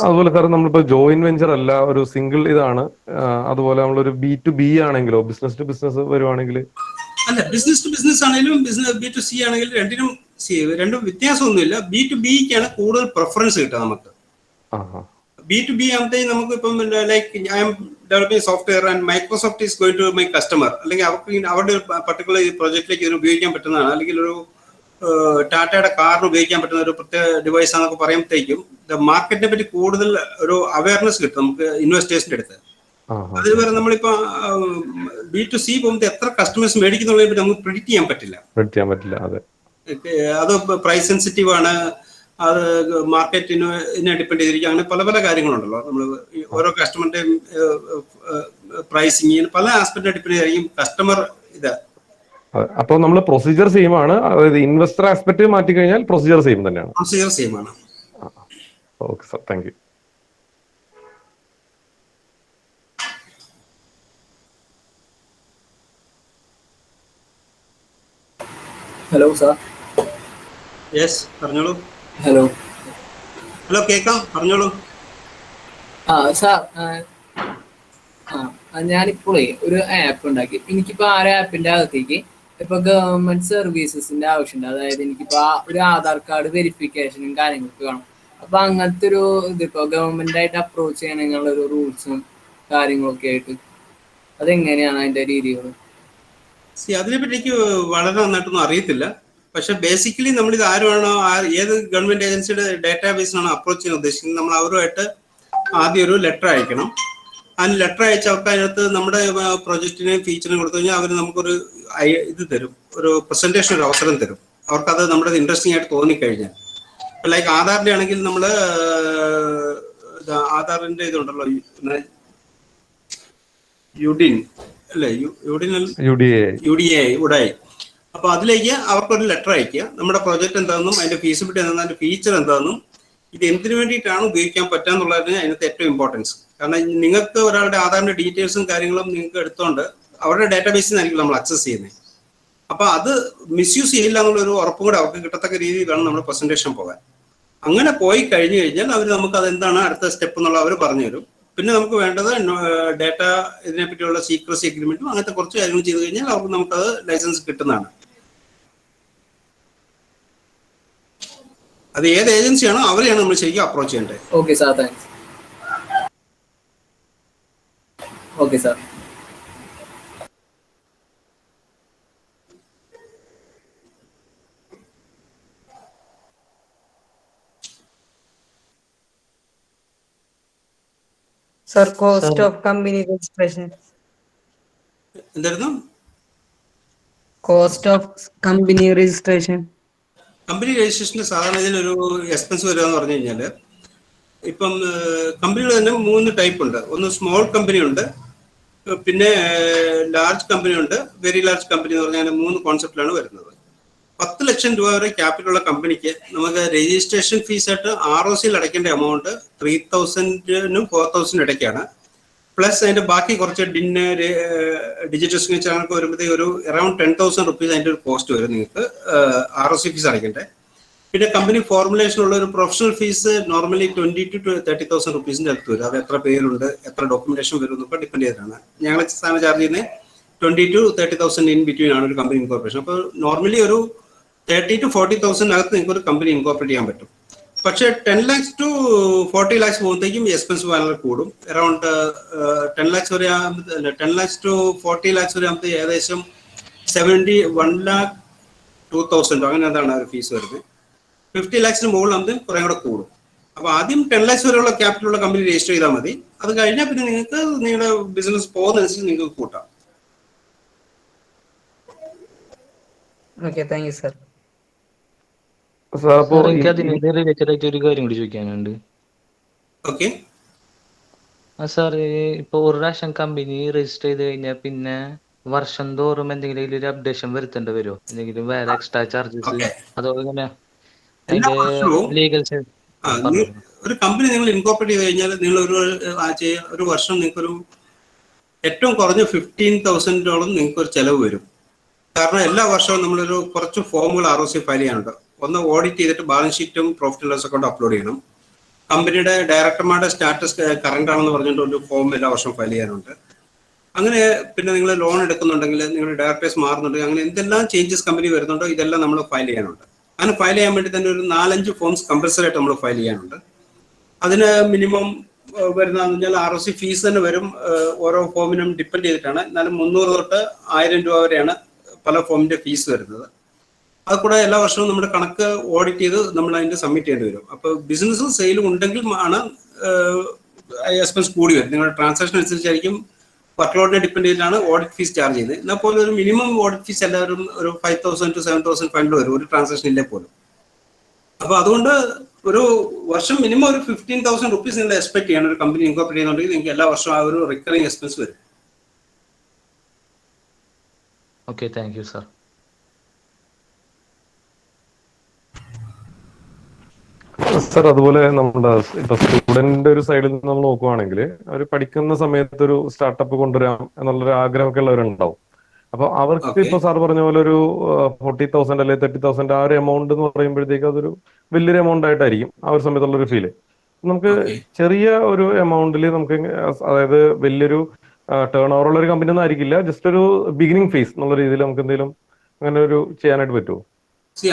അതുപോലെ സാർ നമ്മളിപ്പോ ജോയിന്റ് വെഞ്ചർ അല്ല, ഒരു സിംഗിൾ ഇതാണ്. അതുപോലെ നമ്മളൊരു B2B ആണെങ്കിലോ, ബിസിനസ് ടു ബിസിനസ് വരുവാണെങ്കിൽ? അല്ല, ബിസിനസ് ടു ബിസിനസ് ആണെങ്കിലും B2C ആണെങ്കിലും രണ്ടും വ്യത്യാസമൊന്നുമില്ല. B2Bക്കാണ് കൂടുതൽ പ്രിഫറൻസ് കിട്ടുക നമുക്ക്. B2B ആകുമ്പോഴത്തേക്ക് നമുക്ക് ഇപ്പം like I am developing software and Microsoft is going to my customer, അല്ലെങ്കിൽ അവർക്ക് അവരുടെ പർട്ടിക്കുലർ പ്രോജക്റ്റിലേക്ക് ഇതിന് ഉപയോഗിക്കാൻ പറ്റുന്നതാണ്, അല്ലെങ്കിൽ ഒരു ടാറ്റയുടെ കാറിന് ഉപയോഗിക്കാൻ പറ്റുന്ന ഒരു പ്രത്യേക ഡിവൈസ് ആണെന്നൊക്കെ പറയുമ്പോഴത്തേക്കും മാർക്കറ്റിനെ പറ്റി കൂടുതൽ ഒരു അവയർനെസ് കിട്ടും നമുക്ക് ഇൻവെസ്റ്റേഴ്സിന്റെ അടുത്ത്. അതിന് വരെ നമ്മളിപ്പോ B2C പോകുമ്പോൾ എത്ര കസ്റ്റമേഴ്സ് മേടിക്കുന്നുള്ളതിനെ പറ്റി നമുക്ക് പ്രിഡിക്റ്റ് ചെയ്യാൻ പറ്റില്ല. അത് പ്രൈസ് സെൻസിറ്റീവ് ആണ്, അത് മാർക്കറ്റിനെ ഡിപ്പെൻഡ് ചെയ്തിരിക്കും. അങ്ങനെ പല പല കാര്യങ്ങളുണ്ടല്ലോ. നമ്മൾ ഓരോ കസ്റ്റമറിന്റെയും പ്രൈസിങ് പല ആസ്പെക്റ്റിനെ ഡിപ്പെൻഡ് ചെയ്തിരിക്കും കസ്റ്റമർ ഇത്. അപ്പോൾ നമ്മൾ പ്രൊസീജിയർ സെയിം ആണ്, അതായത് ഇൻവെസ്റ്റർ ആസ്പെക്ട് മാറ്റി കഴിഞ്ഞാൽ പ്രൊസീജിയർ സെയിം തന്നെയാണ്. പ്രൊസീജിയർ സെയിം ആണ്. Okay sir, thank you. Hello sir. Yes, പറഞ്ഞോളൂ. ഹലോ കേൾക്കാം, പറഞ്ഞോളൂ. സാർ, ഞാനിപ്പോഴേ ഒരു ആപ്പ് ഉണ്ടാക്കി. എനിക്കിപ്പോ ആ ആപ്പിന്റെ അകത്തേക്ക് ഇപ്പൊ ഗവൺമെന്റ് സർവീസസിന്റെ ആവശ്യമുണ്ട്. അതായത് എനിക്കിപ്പോ ഒരു ആധാർ കാർഡ് വെരിഫിക്കേഷനും കാര്യങ്ങളൊക്കെ വേണം. അപ്പൊ അങ്ങനത്തെ ഒരു ഇതിപ്പോ ഗവൺമെന്റ് ആയിട്ട് അപ്രോച്ച് ചെയ്യണമെന്നുള്ള ഒരു റൂൾസും കാര്യങ്ങളൊക്കെ ആയിട്ട് അതെങ്ങനെയാണ് അതിന്റെ രീതികൾ? അതിനെപ്പറ്റി എനിക്ക് വളരെ നന്നായിട്ടൊന്നും അറിയത്തില്ല. പക്ഷെ ബേസിക്കലി നമ്മളിത് ആരുമാണോ ഏത് ഗവൺമെന്റ് ഏജൻസിയുടെ ഡാറ്റാബേസിനാണോ അപ്രോച്ച് ചെയ്യാൻ ഉദ്ദേശിക്കുന്നത്, നമ്മൾ അവരുമായിട്ട് ആദ്യം ഒരു ലെറ്റർ അയക്കണം. ആ ലെറ്റർ അയച്ച അവർക്ക് അതിനകത്ത് നമ്മുടെ പ്രൊജക്റ്റിനെയും ഫീച്ചറിനെയും കൊടുത്തു കഴിഞ്ഞാൽ അവർ നമുക്കൊരു ഇത് തരും, ഒരു പ്രസന്റേഷൻ ഒരു അവസരം തരും. അവർക്കത് നമ്മുടെ ഇൻട്രസ്റ്റിംഗ് ആയിട്ട് തോന്നിക്കഴിഞ്ഞാൽ, ലൈക്ക് ആധാറിന്റെ ആണെങ്കിൽ നമ്മൾ ആധാറിന്റെ ഇതുണ്ടല്ലോ, യുഡിൻ അല്ലേ, UDI. അപ്പൊ അതിലേക്ക് അവർക്കൊരു ലെറ്റർ അയക്കുക, നമ്മുടെ പ്രൊജക്ട് എന്താണെന്നും അതിന്റെ ഫീസിബിലിറ്റി എന്താണെന്നും അതിന്റെ ഫീച്ചർ എന്താണെന്നും ഇത് എന്തിനു വേണ്ടിയിട്ടാണ് ഉപയോഗിക്കാൻ പറ്റുക എന്നുള്ളതിന് അതിനകത്ത് ഏറ്റവും ഇമ്പോർട്ടൻസ്. കാരണം നിങ്ങൾക്ക് ഒരാളുടെ ആധാറിന്റെ ഡീറ്റെയിൽസും കാര്യങ്ങളും നിങ്ങൾക്ക് എടുത്തോണ്ട് അവരുടെ ഡാറ്റാബേസിൽ നിന്നായിരിക്കും നമ്മൾ അക്സസ് ചെയ്യുന്നത്. അപ്പൊ അത് മിസ്യൂസ് ചെയ്യില്ല എന്നുള്ളൊരു ഉറപ്പും കൂടെ അവർക്ക് കിട്ടത്തക്ക രീതിയിൽ വേണം നമ്മുടെ പ്രസന്റേഷൻ പോകാൻ. അങ്ങനെ പോയി കഴിഞ്ഞു കഴിഞ്ഞാൽ അവർ നമുക്ക് അതെന്താണ് അടുത്ത സ്റ്റെപ്പ് എന്നുള്ള അവർ പറഞ്ഞു തരും. പിന്നെ നമുക്ക് വേണ്ടത് ഡാറ്റ ഇതിനെപ്പറ്റിയുള്ള സീക്രസി അഗ്രിമെന്റും അങ്ങനത്തെ കുറച്ച് കാര്യങ്ങൾ ചെയ്ത് കഴിഞ്ഞാൽ അവർക്ക് നമുക്കത് ലൈസൻസ് കിട്ടുന്നതാണ്. അത് ഏത് ഏജൻസിയാണോ അവരെയാണ് നമ്മൾ ശരിക്കും അപ്രോച്ച് ചെയ്യേണ്ടത്. Okay sir, thanks. Okay sir. Sir, cost of company registration. എന്തായിരുന്നു? Cost of company registration. Company registration സാധാരണ ഇതിനൊരു എക്സ്പെൻസ് വരിക എന്ന് പറഞ്ഞു കഴിഞ്ഞാൽ, ഇപ്പം കമ്പനികൾ തന്നെ 3 ടൈപ്പ് ഉണ്ട്. ഒന്ന് സ്മോൾ കമ്പനി ഉണ്ട്, പിന്നെ ലാർജ് കമ്പനി ഉണ്ട്, വെരി ലാർജ് കമ്പനി എന്ന് പറഞ്ഞാൽ 3 കോൺസെപ്റ്റിലാണ് വരുന്നത്. 10 ലക്ഷം രൂപ വരെ ക്യാപിറ്റലുള്ള കമ്പനിക്ക് നമുക്ക് രജിസ്ട്രേഷൻ ഫീസായിട്ട് ROCയിൽ അടയ്ക്കേണ്ട എമൗണ്ട് 3000-നും 4000 ഇടയ്ക്കാണ്. പ്ലസ് അതിന്റെ ബാക്കി കുറച്ച് ഡിജിറ്റൽ സിഗ്നേച്ചർ അങ്ങനെയൊക്കെ വരുമ്പോഴത്തേക്ക് ഒരു അറൌണ്ട് 10,000 റുപ്പീസ് അതിന്റെ ഒരു കോസ്റ്റ് വരും നിങ്ങൾക്ക് ROC ഫീസ് അടയ്ക്കേണ്ടത്. പിന്നെ കമ്പനി ഫോർമുലേഷനുള്ള ഒരു പ്രൊഫഷണൽ ഫീസ് നോർമലി 20,000 to 30,000 റുപ്പീസിന്റെ അടുത്ത് വരും. അത് എത്ര പേരുണ്ട്, എത്ര ഡോക്യുമെന്റേഷൻ വരും എന്നൊക്കെ ഡിപ്പെൻഡ് ചെയ്തിട്ടാണ്. ഞങ്ങൾ സാധനം ചാർജ് ചെയ്യുന്നത് 20,000 to 30,000 ഇൻ ബിറ്റ്വീൻ ആണ് ഒരു കമ്പനി ഇൻകോർപ്പറേഷൻ. അപ്പോൾ നോർമലി ഒരു 30,000 to 40,000 അകത്ത് നിങ്ങൾക്ക് ഒരു കമ്പനി ഇൻകോർപ്പറേറ്റ് ചെയ്യാൻ പറ്റും. പക്ഷേ 10 lakhs to 40 lakhs പോകുമ്പോഴത്തേക്കും എക്സ്പെൻസ് വളരെ കൂടും. അറൌണ്ട് 10 lakhs വരെ 10 lakhs to 40 lakhs വരെ ആകുമ്പോൾ ഏകദേശം 71,02,000 അങ്ങനെ എന്താണ് ഒരു ഫീസ് വരുന്നത്. 50 lakhs മുകളിലാകുമ്പോൾ കുറേ കൂടെ കൂടും. അപ്പോൾ ആദ്യം 10 lakhs വരെയുള്ള ക്യാപിറ്റലുള്ള കമ്പനി രജിസ്റ്റർ ചെയ്താൽ മതി. അത് കഴിഞ്ഞാൽ പിന്നെ നിങ്ങൾക്ക് നിങ്ങളുടെ ബിസിനസ് പോകുന്നതനുസരിച്ച് നിങ്ങൾക്ക് കൂട്ടാം. Okay, thank you, sir. Sir അപ്പോൾ എനിക്ക് അതിന് റിലേറ്റഡ് ആയിട്ട് ഒരു കാര്യം കൂടി ചോദിക്കാനുണ്ട്. ഓക്കെ സാർ, ഇപ്പൊ ഒരു പ്രാവശ്യം കമ്പനി രജിസ്റ്റർ ചെയ്ത് കഴിഞ്ഞാൽ പിന്നെ വർഷം തോറും എന്തെങ്കിലും ഒരു അപ്ഡേഷൻ വരുത്തേണ്ടി വരുമോ? എന്തെങ്കിലും വേറെ എക്സ്ട്രാ ചാർജസ് അതോ എങ്ങനെയാ എല്ലാ അതിന്റെ വർഷവും ലീഗൽ ഒരു കമ്പനി നിങ്ങൾ ഇൻകോർപ്പറേറ്റ് ചെയ്ത് കഴിഞ്ഞാൽ നിങ്ങൾ ഒരു വർഷം നിങ്ങൾക്കൊരു ഏറ്റവും കുറഞ്ഞ 15,000 നിങ്ങൾക്ക് ഒരു ചെലവ് വരും. കാരണം എല്ലാ വർഷവും നമ്മളൊരു കുറച്ച് ഫോമുകൾ ROC ഫയൽ ചെയ്യാനുണ്ട്. ഒന്ന് ഓഡിറ്റ് ചെയ്തിട്ട് ബാലൻസ് ഷീറ്റും profit and loss account upload ചെയ്യണം. കമ്പനിയുടെ ഡയറക്ടർമാരുടെ സ്റ്റാറ്റസ് കറണ്ട് ആണെന്ന് പറഞ്ഞിട്ട് ഒരു ഫോം എല്ലാ വർഷവും ഫയൽ ചെയ്യാനുണ്ട്. അങ്ങനെ പിന്നെ നിങ്ങൾ ലോൺ എടുക്കുന്നുണ്ടെങ്കിൽ, നിങ്ങളുടെ ഡയറക്ടേഴ്സ് മാറുന്നുണ്ടെങ്കിൽ, അങ്ങനെ എന്തെല്ലാം ചേഞ്ചസ് കമ്പനി വരുന്നുണ്ടോ ഇതെല്ലാം നമ്മൾ ഫയൽ ചെയ്യാനുണ്ട്. അങ്ങനെ ഫയൽ ചെയ്യാൻ വേണ്ടി തന്നെ ഒരു 4-5 ഫോംസ് കമ്പൽസറി ആയിട്ട് നമ്മൾ ഫയൽ ചെയ്യാനുണ്ട്. അതിന് മിനിമം വരുന്നതെന്ന് പറഞ്ഞാൽ ROC ഫീസ് തന്നെ വരും. ഓരോ ഫോമിനും ഡിപ്പെൻഡ് ചെയ്തിട്ടാണ്. എന്നാലും 300 തൊട്ട് 1000 രൂപ വരെയാണ് പല ഫോമിന്റെ ഫീസ് വരുന്നത്. അത് കൂടെ എല്ലാ വർഷവും നമ്മുടെ കണക്ക് ഓഡിറ്റ് ചെയ്ത് നമ്മൾ അതിന്റെ സബ്മിറ്റ് ചെയ്യേണ്ടി വരും. അപ്പോൾ ബിസിനസ്സും സെയിലും ഉണ്ടെങ്കിൽ ആണ് എക്സ്പെൻസ് കൂടി വരും. നിങ്ങളുടെ ട്രാൻസാക്ഷൻ അനുസരിച്ചായിരിക്കും, വർക്ക് ലോഡിനെ ഡിപ്പെൻഡ് ചെയ്തിട്ടാണ് ഓഡിറ്റ് ഫീസ് ചാർജ് ചെയ്യുന്നത്. എന്നാൽ പോലും ഒരു മിനിമം ഓഡിറ്റ് ഫീസ് എല്ലാവരും ഒരു 5,000 to 7,000 വരും ഒരു ട്രാൻസാക്ഷൻ ഇല്ലേ പോലും. അപ്പോൾ അതുകൊണ്ട് ഒരു വർഷം മിനിമം ഒരു 15,000 റുപ്പീസ് നിങ്ങൾ എക്സ്പെക്ട് ചെയ്യണം. ഒരു കമ്പനി ഇൻകോർപ്പറേറ്റ് ചെയ്യുന്നുണ്ടെങ്കിൽ നിങ്ങൾക്ക് എല്ലാ വർഷവും ആ ഒരു റിക്കറിംഗ് എക്സ്പെൻസ് വരും. Okay, thank you sir. Sir അതുപോലെ നമ്മുടെ ഇപ്പൊ സ്റ്റുഡന്റിന്റെ ഒരു സൈഡിൽ നിന്ന് നമ്മൾ നോക്കുവാണെങ്കിൽ അവർ പഠിക്കുന്ന സമയത്ത് ഒരു സ്റ്റാർട്ടപ്പ് കൊണ്ടുവരാം എന്നുള്ളൊരു ആഗ്രഹമൊക്കെ ഉള്ളവരുണ്ടാവും. അപ്പൊ അവർക്ക് ഇപ്പൊ സാർ പറഞ്ഞ പോലെ ഒരു 40,000 അല്ലെങ്കിൽ 30,000 ആ ഒരു എമൗണ്ട് എന്ന് പറയുമ്പോഴത്തേക്ക് അതൊരു വലിയൊരു എമൗണ്ട് ആയിട്ടായിരിക്കും ആ ഒരു സമയത്തുള്ള ഒരു ഫീല്. നമുക്ക് ചെറിയ ഒരു എമൗണ്ടിൽ നമുക്ക്, അതായത് വലിയൊരു ടേൺ ഓവർ ഉള്ള ഒരു കമ്പനി ഒന്നും ആയിരിക്കില്ല, ജസ്റ്റ് ഒരു ബിഗിനിങ് ഫേസ് എന്നുള്ള രീതിയിൽ നമുക്ക് എന്തെങ്കിലും അങ്ങനെ ഒരു ചെയ്യാനായിട്ട് പറ്റുമോ?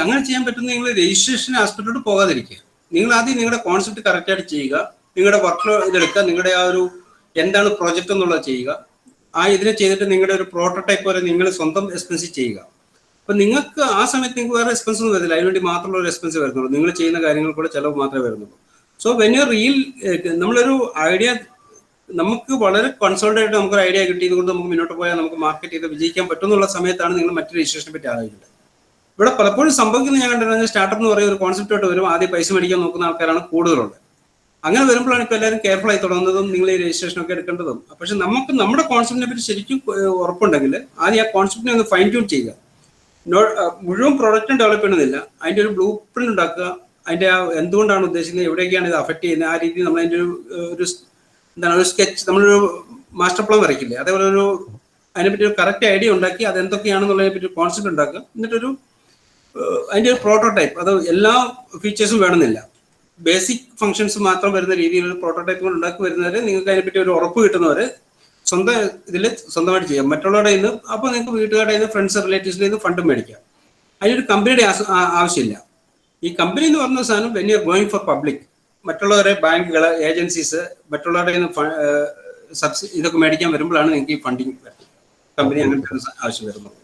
അങ്ങനെ ചെയ്യാൻ പറ്റുന്ന നിങ്ങൾ രജിസ്ട്രേഷൻ ആസ്പെക്ടോട് പോകാതിരിക്കുക. നിങ്ങൾ ആദ്യം നിങ്ങളുടെ കോൺസെപ്റ്റ് കറക്റ്റ് ആയിട്ട് ചെയ്യുക. നിങ്ങളുടെ വർക്ക് ഇതെടുക്കുക. നിങ്ങളുടെ ആ ഒരു എന്താണ് പ്രോജക്റ്റ് എന്നുള്ളത് ചെയ്യുക. ആ ഇതിനെ ചെയ്തിട്ട് നിങ്ങളുടെ ഒരു പ്രോട്ടോടൈപ്പ് പോലെ നിങ്ങൾ സ്വന്തം എക്സ്പെൻസ് ചെയ്യുക. അപ്പൊ നിങ്ങൾക്ക് ആ സമയത്ത് നിങ്ങൾക്ക് വേറെ എക്സ്പെൻസ് ഒന്നും വരുന്നില്ല, അതിനുവേണ്ടി മാത്രമുള്ള ഒരു എക്സ്പെൻസ് വരുന്നുള്ളൂ, നിങ്ങൾ ചെയ്യുന്ന കാര്യങ്ങൾ കൂടെ ചിലവ് മാത്രമേ വരുന്നുള്ളൂ. സോ വെൻ യു റിയൽ നമ്മളൊരു ഐഡിയ നമുക്ക് വളരെ കൺസോൾട്ടായിട്ട് നമുക്കൊരു ഐഡിയ കിട്ടിയത് കൊണ്ട് നമുക്ക് മുന്നോട്ട് പോയാൽ നമുക്ക് മാർക്കറ്റ് ചെയ്ത് വിജയിക്കാൻ പറ്റുമെന്നുള്ള സമയത്താണ് നിങ്ങൾ മറ്റു രജിസ്ട്രേഷനെ പറ്റി ആലോചിക്കുന്നത്. ഇവിടെ പലപ്പോഴും സംഭവിക്കുന്നത് ഞാൻ കണ്ടിരുന്നത് സ്റ്റാർട്ടപ്പ് എന്ന് പറയുന്ന ഒരു കോൺസെപ്റ്റായിട്ട് വരും, ആദ്യം പൈസ മേടിക്കാൻ നോക്കുന്ന ആൾക്കാരാണ് കൂടുതലുള്ളത്. അങ്ങനെ വരുമ്പോഴാണ് ഇപ്പോൾ എല്ലാവരും കെയർഫുൾ ആയി തുടങ്ങുന്നതും നിങ്ങൾ ഈ രജിസ്ട്രേഷൻ ഒക്കെ എടുക്കേണ്ടതും. പക്ഷെ നമുക്ക് നമ്മുടെ കോൺസെപ്റ്റിനെ പറ്റി ശരിക്കും ഉറപ്പുണ്ടെങ്കിൽ ആദ്യം ആ കോൺസെപ്റ്റിനെ ഒന്ന് ഫൈൻ ട്യൂൺ ചെയ്യുക. മുഴുവൻ പ്രോഡക്റ്റും ഡെവലപ്പ് ചെയ്യണമെന്നില്ല, അതിൻ്റെ ഒരു ബ്ലൂ പ്രിന്റ് ഉണ്ടാക്കുക, അതിൻ്റെ ആ എന്തുകൊണ്ടാണ് ഉദ്ദേശിക്കുന്നത്, എവിടെയൊക്കെയാണ് ഇത് അഫക്ട് ചെയ്യുന്നത്, ആ രീതിയിൽ നമ്മൾ അതിൻ്റെ ഒരു എന്താണ് ഒരു സ്കെച്ച്, നമ്മളൊരു മാസ്റ്റർ പ്ലാൻ വരയ്ക്കില്ലേ, അതേപോലെ ഒരു അതിനെപ്പറ്റി ഒരു കറക്റ്റ് ഐഡിയ ഉണ്ടാക്കി അത് എന്തൊക്കെയാണെന്നുള്ളതിനെ പറ്റി കോൺസെപ്റ്റ് ഉണ്ടാക്കുക. എന്നിട്ടൊരു അതിൻ്റെ ഒരു പ്രോട്ടോടൈപ്പ്, അത് എല്ലാ ഫീച്ചേഴ്സും വേണമെന്നില്ല, ബേസിക് ഫങ്ഷൻസ് മാത്രം വരുന്ന രീതിയിലുള്ള പ്രോട്ടോടൈപ്പുകൾ ഉണ്ടാക്കി വരുന്നവരെ നിങ്ങൾക്ക് അതിനെപ്പറ്റി ഒരു ഉറപ്പ് കിട്ടുന്നവരെ സ്വന്തം ഇതിൽ സ്വന്തമായിട്ട് ചെയ്യാം. മറ്റുള്ളവരുടെ നിന്ന് അപ്പോൾ നിങ്ങൾക്ക് വീട്ടുകാരുടെ നിന്ന് ഫ്രണ്ട്സ് റിലേറ്റീവ്സിൽ നിന്ന് ഫണ്ട് മേടിക്കാം. അതിനൊരു കമ്പനിയുടെ ആവശ്യമില്ല. ഈ കമ്പനി എന്ന് പറഞ്ഞ സാധനം when you are going for public, മറ്റുള്ളവരെ ബാങ്കുകൾ, ഏജൻസീസ് മറ്റുള്ളവരുടെ ഇതൊക്കെ മേടിക്കാൻ വരുമ്പോഴാണ് നിങ്ങൾക്ക് ഈ ഫണ്ടിങ് കമ്പനി അങ്ങനത്തെ ആവശ്യം വരുന്നത്.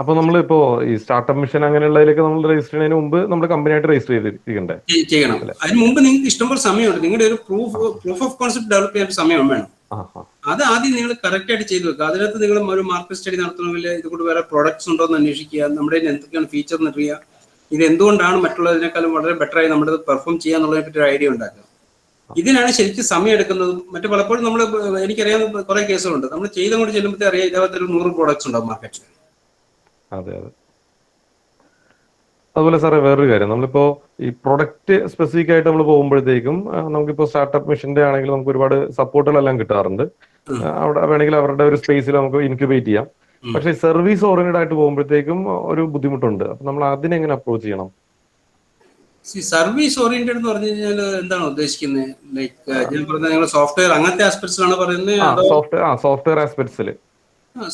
അപ്പൊ നമ്മളിപ്പോ ഈ സ്റ്റാർട്ടപ്പ് മിഷൻ അങ്ങനെയുള്ളതിലേക്ക് നമ്മൾ രജിസ്റ്റർ ചെയ്യുന്നതിന് മുമ്പ് നമ്മൾ കമ്പനിയായിട്ട് രജിസ്റ്റർ ചെയ്തിരിക്കണ്ടേ? ചെയ്യണം. അതിന് മുമ്പ് നിങ്ങൾക്ക് ഇഷ്ടംപോലെ സമയമുണ്ട്. നിങ്ങളുടെ ഒരു പ്രൂഫ് ഓഫ് കോൺസെപ്റ്റ് ഡെവലപ്പ് ചെയ്യാൻ സമയം വേണം. അത് ആദ്യം നിങ്ങൾ കറക്റ്റ് ആയിട്ട് ചെയ്തു വെക്കുക. അതിനകത്ത് നിങ്ങൾ ഒരു മാർക്കറ്റ് സ്റ്റഡി നടത്തണമെങ്കിൽ ഇതുകൊണ്ട് വേറെ പ്രോഡക്ട്സ് ഉണ്ടോ എന്ന് അന്വേഷിക്കുക, നമ്മുടെ എന്തൊക്കെയാണ് ഫീച്ചർ എന്നറിയുക, ഇത് എന്തുകൊണ്ടാണ് മറ്റുള്ളതിനേക്കാളും വളരെ ബെറ്ററായി നമ്മുടെ പെർഫോം ചെയ്യുക എന്നുള്ളതിനെ പറ്റി ഒരു ഐഡിയ ഉണ്ടാക്കുക. ഇതിനാണ് ശരിക്കും സമയം എടുക്കുന്നത്. മറ്റു പലപ്പോഴും നമ്മൾ എനിക്കറിയാവുന്ന കുറെ കേസുകളുണ്ട്, നമ്മൾ ചെയ്തങ്ങോട്ട് ചെല്ലുമ്പോഴത്തേ അറിയാം ഇതേപോലത്തെ ഒരു 100 പ്രോഡക്ട്സ് ഉണ്ടാവും മാർക്കറ്റിൽ. അതെ അതെ. അതുപോലെ സാറേ വേറൊരു കാര്യം, നമ്മളിപ്പോ ഈ പ്രൊഡക്റ്റ് സ്പെസിഫിക് ആയിട്ട് നമ്മൾ പോകുമ്പോഴത്തേക്കും നമുക്കിപ്പോ സ്റ്റാർട്ടപ്പ് മിഷന്റെ ആണെങ്കിൽ നമുക്ക് ഒരുപാട് സപ്പോർട്ടുകളെല്ലാം കിട്ടാറുണ്ട്. അവിടെ വേണമെങ്കിൽ അവരുടെ ഒരു സ്പേസിൽ നമുക്ക് ഇൻക്യുബേറ്റ് ചെയ്യാം. പക്ഷെ സർവീസ് ഓറിയന്റഡ് ആയിട്ട് പോകുമ്പോഴത്തേക്കും ഒരു ബുദ്ധിമുട്ടുണ്ട്. അപ്പൊ നമ്മൾ അതിനെങ്ങനെ അപ്രോച്ച് ചെയ്യണം? സർവീസ് ഓറിയന്റഡ് എന്ന് പറഞ്ഞു കഴിഞ്ഞാൽ എന്താണ് ഉദ്ദേശിക്കുന്നത്? ലൈക്ക് ഞാൻ പറഞ്ഞ നിങ്ങൾ സോഫ്റ്റ്വെയർ അങ്ങനത്തെ ആസ്പെക്ട്സിലാണ് പറയുന്നത്? സോഫ്റ്റ്വെയർ ആസ്പെക്ട്സിൽ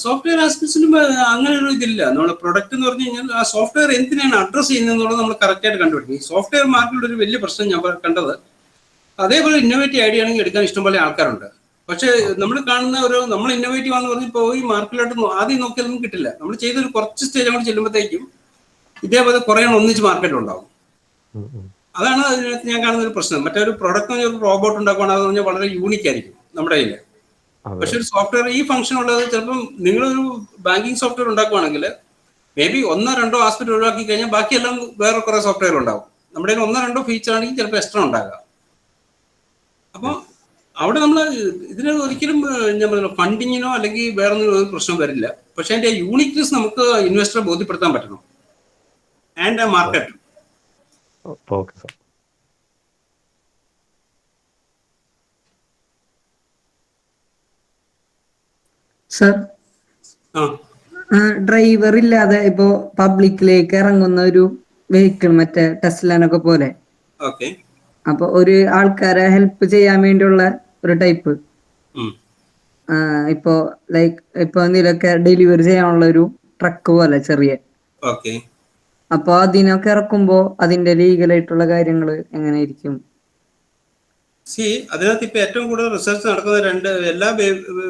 സോഫ്റ്റ്വെയർ ആസ്പെക്ട്സിലും അങ്ങനെ ഒരു ഇതില്ല. നമ്മുടെ പ്രൊഡക്റ്റ് എന്ന് പറഞ്ഞു കഴിഞ്ഞാൽ ആ സോഫ്റ്റ്വെയർ എന്തിനാണ് അഡ്രസ് ചെയ്യുന്നത് എന്നുള്ളത് നമ്മൾ കറക്റ്റ് ആയിട്ട് കണ്ടുപിടിക്കും. ഈ സോഫ്റ്റ്വെയർ മാർക്കറ്റിൽ ഒരു വലിയ പ്രശ്നം ഞാൻ കണ്ടത്, അതേപോലെ ഇന്നോവേറ്റീവ് ഐഡിയ ആണെങ്കിൽ എടുക്കാൻ ഇഷ്ടംപോലെ ആൾക്കാരുണ്ട്. പക്ഷെ നമ്മൾ കാണുന്ന നമ്മൾ ഇന്നോവേറ്റീവ് ആണെന്ന് പറഞ്ഞ് പോയി മാർക്കറ്റിലോട്ട് ആദ്യം നോക്കിയാലൊന്നും കിട്ടില്ല. നമ്മൾ ചെയ്തൊരു കുറച്ച് സ്റ്റേജ് അങ്ങോട്ട് ചെല്ലുമ്പോഴത്തേക്കും ഇതേപോലെ കുറെ ഒന്നിച്ച് മാർക്കറ്റിലുണ്ടാവും. അതാണ് അതിനകത്ത് ഞാൻ കാണുന്ന ഒരു പ്രശ്നം. മറ്റൊരു പ്രൊഡക്റ്റ് എന്ന് പറഞ്ഞാൽ റോബോട്ട് ഉണ്ടാക്കുകയാണെന്ന് പറഞ്ഞാൽ വളരെ യൂണിക് ആയിരിക്കും നമ്മുടെ കയ്യിൽ. പക്ഷെ ഒരു സോഫ്റ്റ്വെയർ ഈ ഫംഗ്ഷൻ ഉള്ളത് ചിലപ്പം നിങ്ങളൊരു ബാങ്കിങ് സോഫ്റ്റ്വെയർ ഉണ്ടാക്കുകയാണെങ്കിൽ മേ ബി 1-2 ആസ്പെക്ട് ഒഴിവാക്കി കഴിഞ്ഞാൽ ബാക്കിയെല്ലാം വേറെ കുറെ സോഫ്റ്റ്വെയർ ഉണ്ടാവും. നമ്മുടെ 1-2 ഫീച്ചർ ആണെങ്കിൽ ചിലപ്പോൾ എക്സ്ട്രാ ഉണ്ടാകാം. അപ്പോൾ അവിടെ നമ്മൾ ഇതിന് ഒരിക്കലും ഞാൻ പറഞ്ഞ ഫണ്ടിങ്ങിനോ അല്ലെങ്കിൽ വേറെ ഒന്നും ഒരു പ്രശ്നം വരില്ല. പക്ഷെ അതിന്റെ യൂണിക്നെസ് നമുക്ക് ഇൻവെസ്റ്ററെ ബോധ്യപ്പെടുത്താൻ പറ്റണം ആൻഡ് ആ market. Okay sir. Sir, driver ഇല്ലാതെ ഇപ്പോ പബ്ലിക്കിലേക്ക് ഇറങ്ങുന്ന ഒരു വെഹിക്കിൾ, മറ്റേ ടെസ്ലാനൊക്കെ പോലെ, അപ്പൊ ഒരു ആൾക്കാരെ ഹെൽപ്പ് ചെയ്യാൻ വേണ്ടിയുള്ള ഒരു ടൈപ്പ്, ഇപ്പോ ലൈക്ക് ഇപ്പൊ എന്തെങ്കിലുമൊക്കെ ഡെലിവറി ചെയ്യാനുള്ള ഒരു ട്രക്ക് പോലെ ചെറിയ, അപ്പൊ അതിനൊക്കെ ഇറക്കുമ്പോ അതിന്റെ ലീഗലായിട്ടുള്ള കാര്യങ്ങൾ എങ്ങനെയായിരിക്കും? അതിനകത്ത് ഇപ്പൊ ഏറ്റവും കൂടുതൽ റിസർച്ച് നടക്കുന്ന എല്ലാ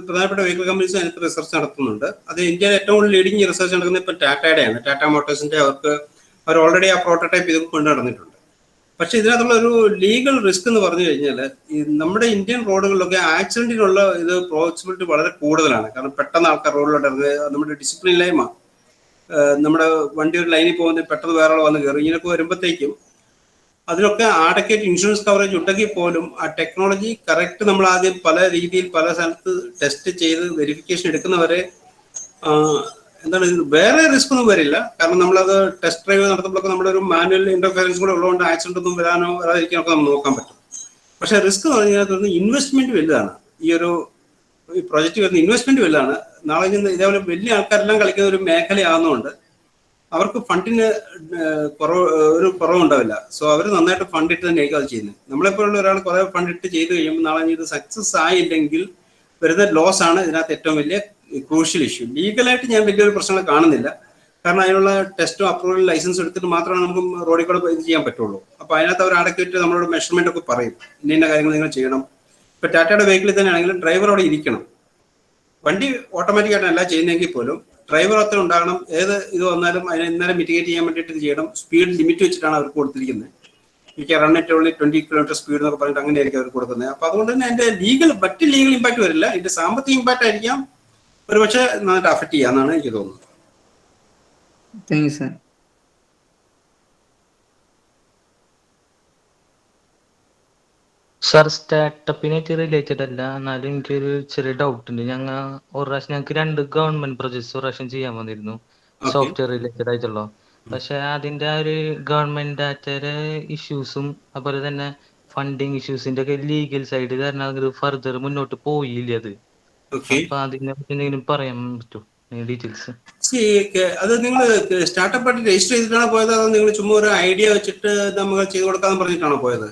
പ്രധാനപ്പെട്ട വെഹിക്കിൾ കമ്പനീസും അതിനകത്ത് റിസർച്ച് നടത്തുന്നുണ്ട്. അത് ഇന്ത്യയിൽ ഏറ്റവും കൂടുതൽ ലീഡിങ് റിസർച്ച് നടക്കുന്നത് ഇപ്പൊ ടാറ്റയുടെയാണ്. ടാറ്റ മോട്ടോഴ്സിന്റെ അവർ ഓൾറെഡി ആ പ്രോട്ടോടൈപ്പ് ഇത് കൊണ്ട് നടന്നിട്ടുണ്ട്. പക്ഷെ ഇതിനകത്തുള്ള ഒരു ലീഗൽ റിസ്ക് എന്ന് പറഞ്ഞു കഴിഞ്ഞാൽ ഈ നമ്മുടെ ഇന്ത്യൻ റോഡുകളിലൊക്കെ ആക്സിഡന്റിനുള്ള ഇത് പോസിബിലിറ്റി വളരെ കൂടുതലാണ്. കാരണം പെട്ടെന്ന് ആൾക്കാർ റോഡിലോട്ട് ഇറങ്ങുക, നമ്മുടെ ഡിസിപ്ലിൻ ഇല്ലായ്മ, നമ്മുടെ വണ്ടി ഒരു ലൈനിൽ പോകുന്നത് പെട്ടെന്ന് വേറെ വന്ന് കയറി, ഇങ്ങനെയൊക്കെ വരുമ്പോഴത്തേക്കും അതിനൊക്കെ ആഡക്വേറ്റ് ഇൻഷുറൻസ് കവറേജ് ഉണ്ടെങ്കിൽ പോലും ആ ടെക്നോളജി കറക്റ്റ് നമ്മൾ ആദ്യം പല രീതിയിൽ പല സ്ഥലത്ത് ടെസ്റ്റ് ചെയ്ത് വെരിഫിക്കേഷൻ എടുക്കുന്നവരെ എന്താണ് വേറെ റിസ്ക് ഒന്നും വരില്ല. കാരണം നമ്മളത് ടെസ്റ്റ് ഡ്രൈവ് നടത്തുമ്പോഴൊക്കെ നമ്മുടെ ഒരു മാനുവൽ ഇന്റർഫിയറൻസ് കൂടെ ഉള്ളതുകൊണ്ട് ആക്സിഡന്റ് ഒന്നും വരാനോ വരാതിരിക്കാനൊക്കെ നമ്മൾ നോക്കാൻ പറ്റും. പക്ഷെ റിസ്ക് എന്ന് പറഞ്ഞാൽ ഇൻവെസ്റ്റ്മെന്റ് വലുതാണ്. ഈ പ്രൊജക്റ്റ് വരുന്ന ഇൻവെസ്റ്റ്മെന്റ് വലുതാണ്. നാളെ ഇതേപോലെ വലിയ ആൾക്കാരെല്ലാം കളിക്കുന്ന ഒരു മേഖലയാകുന്നതുകൊണ്ട് അവർക്ക് ഫണ്ടിന് ഒരു കുറവുണ്ടാവില്ല. സോ അവർ നന്നായിട്ട് ഫണ്ട് ഇട്ട് തന്നെയായിരിക്കും അത് ചെയ്യുന്നത്. നമ്മളെപ്പോലുള്ള ഒരാൾ കുറെ ഫണ്ട് ഇട്ട് ചെയ്ത് കഴിയുമ്പോൾ നാളെ ഇത് സക്സസ് ആയില്ലെങ്കിൽ വരുന്ന ലോസ് ആണ് ഇതിനകത്ത് ഏറ്റവും വലിയ ക്രൂഷ്യൽ ഇഷ്യൂ. ലീഗലായിട്ട് ഞാൻ വലിയൊരു പ്രശ്നങ്ങൾ കാണുന്നില്ല. കാരണം അതിനുള്ള ടെസ്റ്റും അപ്രൂവൽ ലൈസൻസ് എടുത്തിട്ട് മാത്രമാണ് നമുക്ക് റോഡിൽ കൂടെ ഇത് ചെയ്യാൻ പറ്റുള്ളൂ. അപ്പോൾ അതിനകത്ത് അവർ അടക്കിയിട്ട് നമ്മളോട് മെഷർമെന്റ് ഒക്കെ പറയും, ഇന്ന കാര്യങ്ങൾ നിങ്ങൾ ചെയ്യണം. ഇപ്പൊ ടാറ്റയുടെ വെഹിക്കിളിൽ തന്നെ ആണെങ്കിലും ഡ്രൈവർ അവിടെ ഇരിക്കണം. വണ്ടി ഓട്ടോമാറ്റിക് ആയിട്ടല്ല ചെയ്യുന്നതെങ്കിൽ പോലും ഡ്രൈവർ അത്ര ഉണ്ടാകണം. ഏത് ഇത് വന്നാലും അതിനെ ഇന്നലെ മിറ്റിഗേറ്റ് ചെയ്യാൻ വേണ്ടിയിട്ട് ഇത് ചെയ്യണം. സ്പീഡ് ലിമിറ്റ് വെച്ചിട്ടാണ് അവർക്ക് കൊടുത്തിരിക്കുന്നത്. എനിക്ക് run at only 20 km speed എന്നൊക്കെ പറഞ്ഞിട്ട് അങ്ങനെയായിരിക്കും അവർ കൊടുക്കുന്നത്. അപ്പൊ അതുകൊണ്ട് തന്നെ അതിന്റെ മറ്റ് ലീഗൽ ഇമ്പാക്ട് വരില്ല. ഇതിന്റെ സാമ്പത്തിക ഇമ്പാക്ട് ആയിരിക്കാം ഒരു പക്ഷേ നന്നായിട്ട് അഫക്ട് ചെയ്യാന്നാണ് എനിക്ക് തോന്നുന്നത്. Thank you sir. സാർ സ്റ്റാർട്ടപ്പിനായിട്ട് റിലേറ്റഡ് അല്ല, എന്നാലും എനിക്കൊരു ചെറിയ ഡൗട്ട് ഉണ്ട്. ഒരു പ്രാവശ്യം ഞങ്ങൾക്ക് 2 ഗവൺമെന്റ് പ്രോജക്ട്സ് ഒരു പ്രാവശ്യം ചെയ്യാൻ വന്നിരുന്നു, സോഫ്റ്റ്വെയർ റിലേറ്റഡ് ആയിട്ടുള്ള. പക്ഷെ അതിന്റെ ആ ഒരു ഗവൺമെന്റ് ഡാറ്റയുടെ ഇഷ്യൂസും അതുപോലെ തന്നെ ഫണ്ടിങ് ഇഷ്യൂസിന്റെ ഒക്കെ ലീഗൽ സൈഡ് കാരണം അത് ഫർദർ മുന്നോട്ട് പോയില്ല അത്. അപ്പൊ അതിനെ പറ്റി എന്തെങ്കിലും പറയാൻ പറ്റുമോ ഡീറ്റെയിൽസ്? അത് നിങ്ങൾ സ്റ്റാർട്ടപ്പ് ആയിട്ട് രജിസ്റ്റർ ചെയ്തിട്ടാണോ പോയത്, അതോ നിങ്ങൾ ചുമ്മാ ഒരു ഐഡിയ വെച്ചിട്ട് നമ്മൾ ചെയ്ത് കൊടുക്കാന്ന് പറഞ്ഞിട്ടാണോ പോയത്?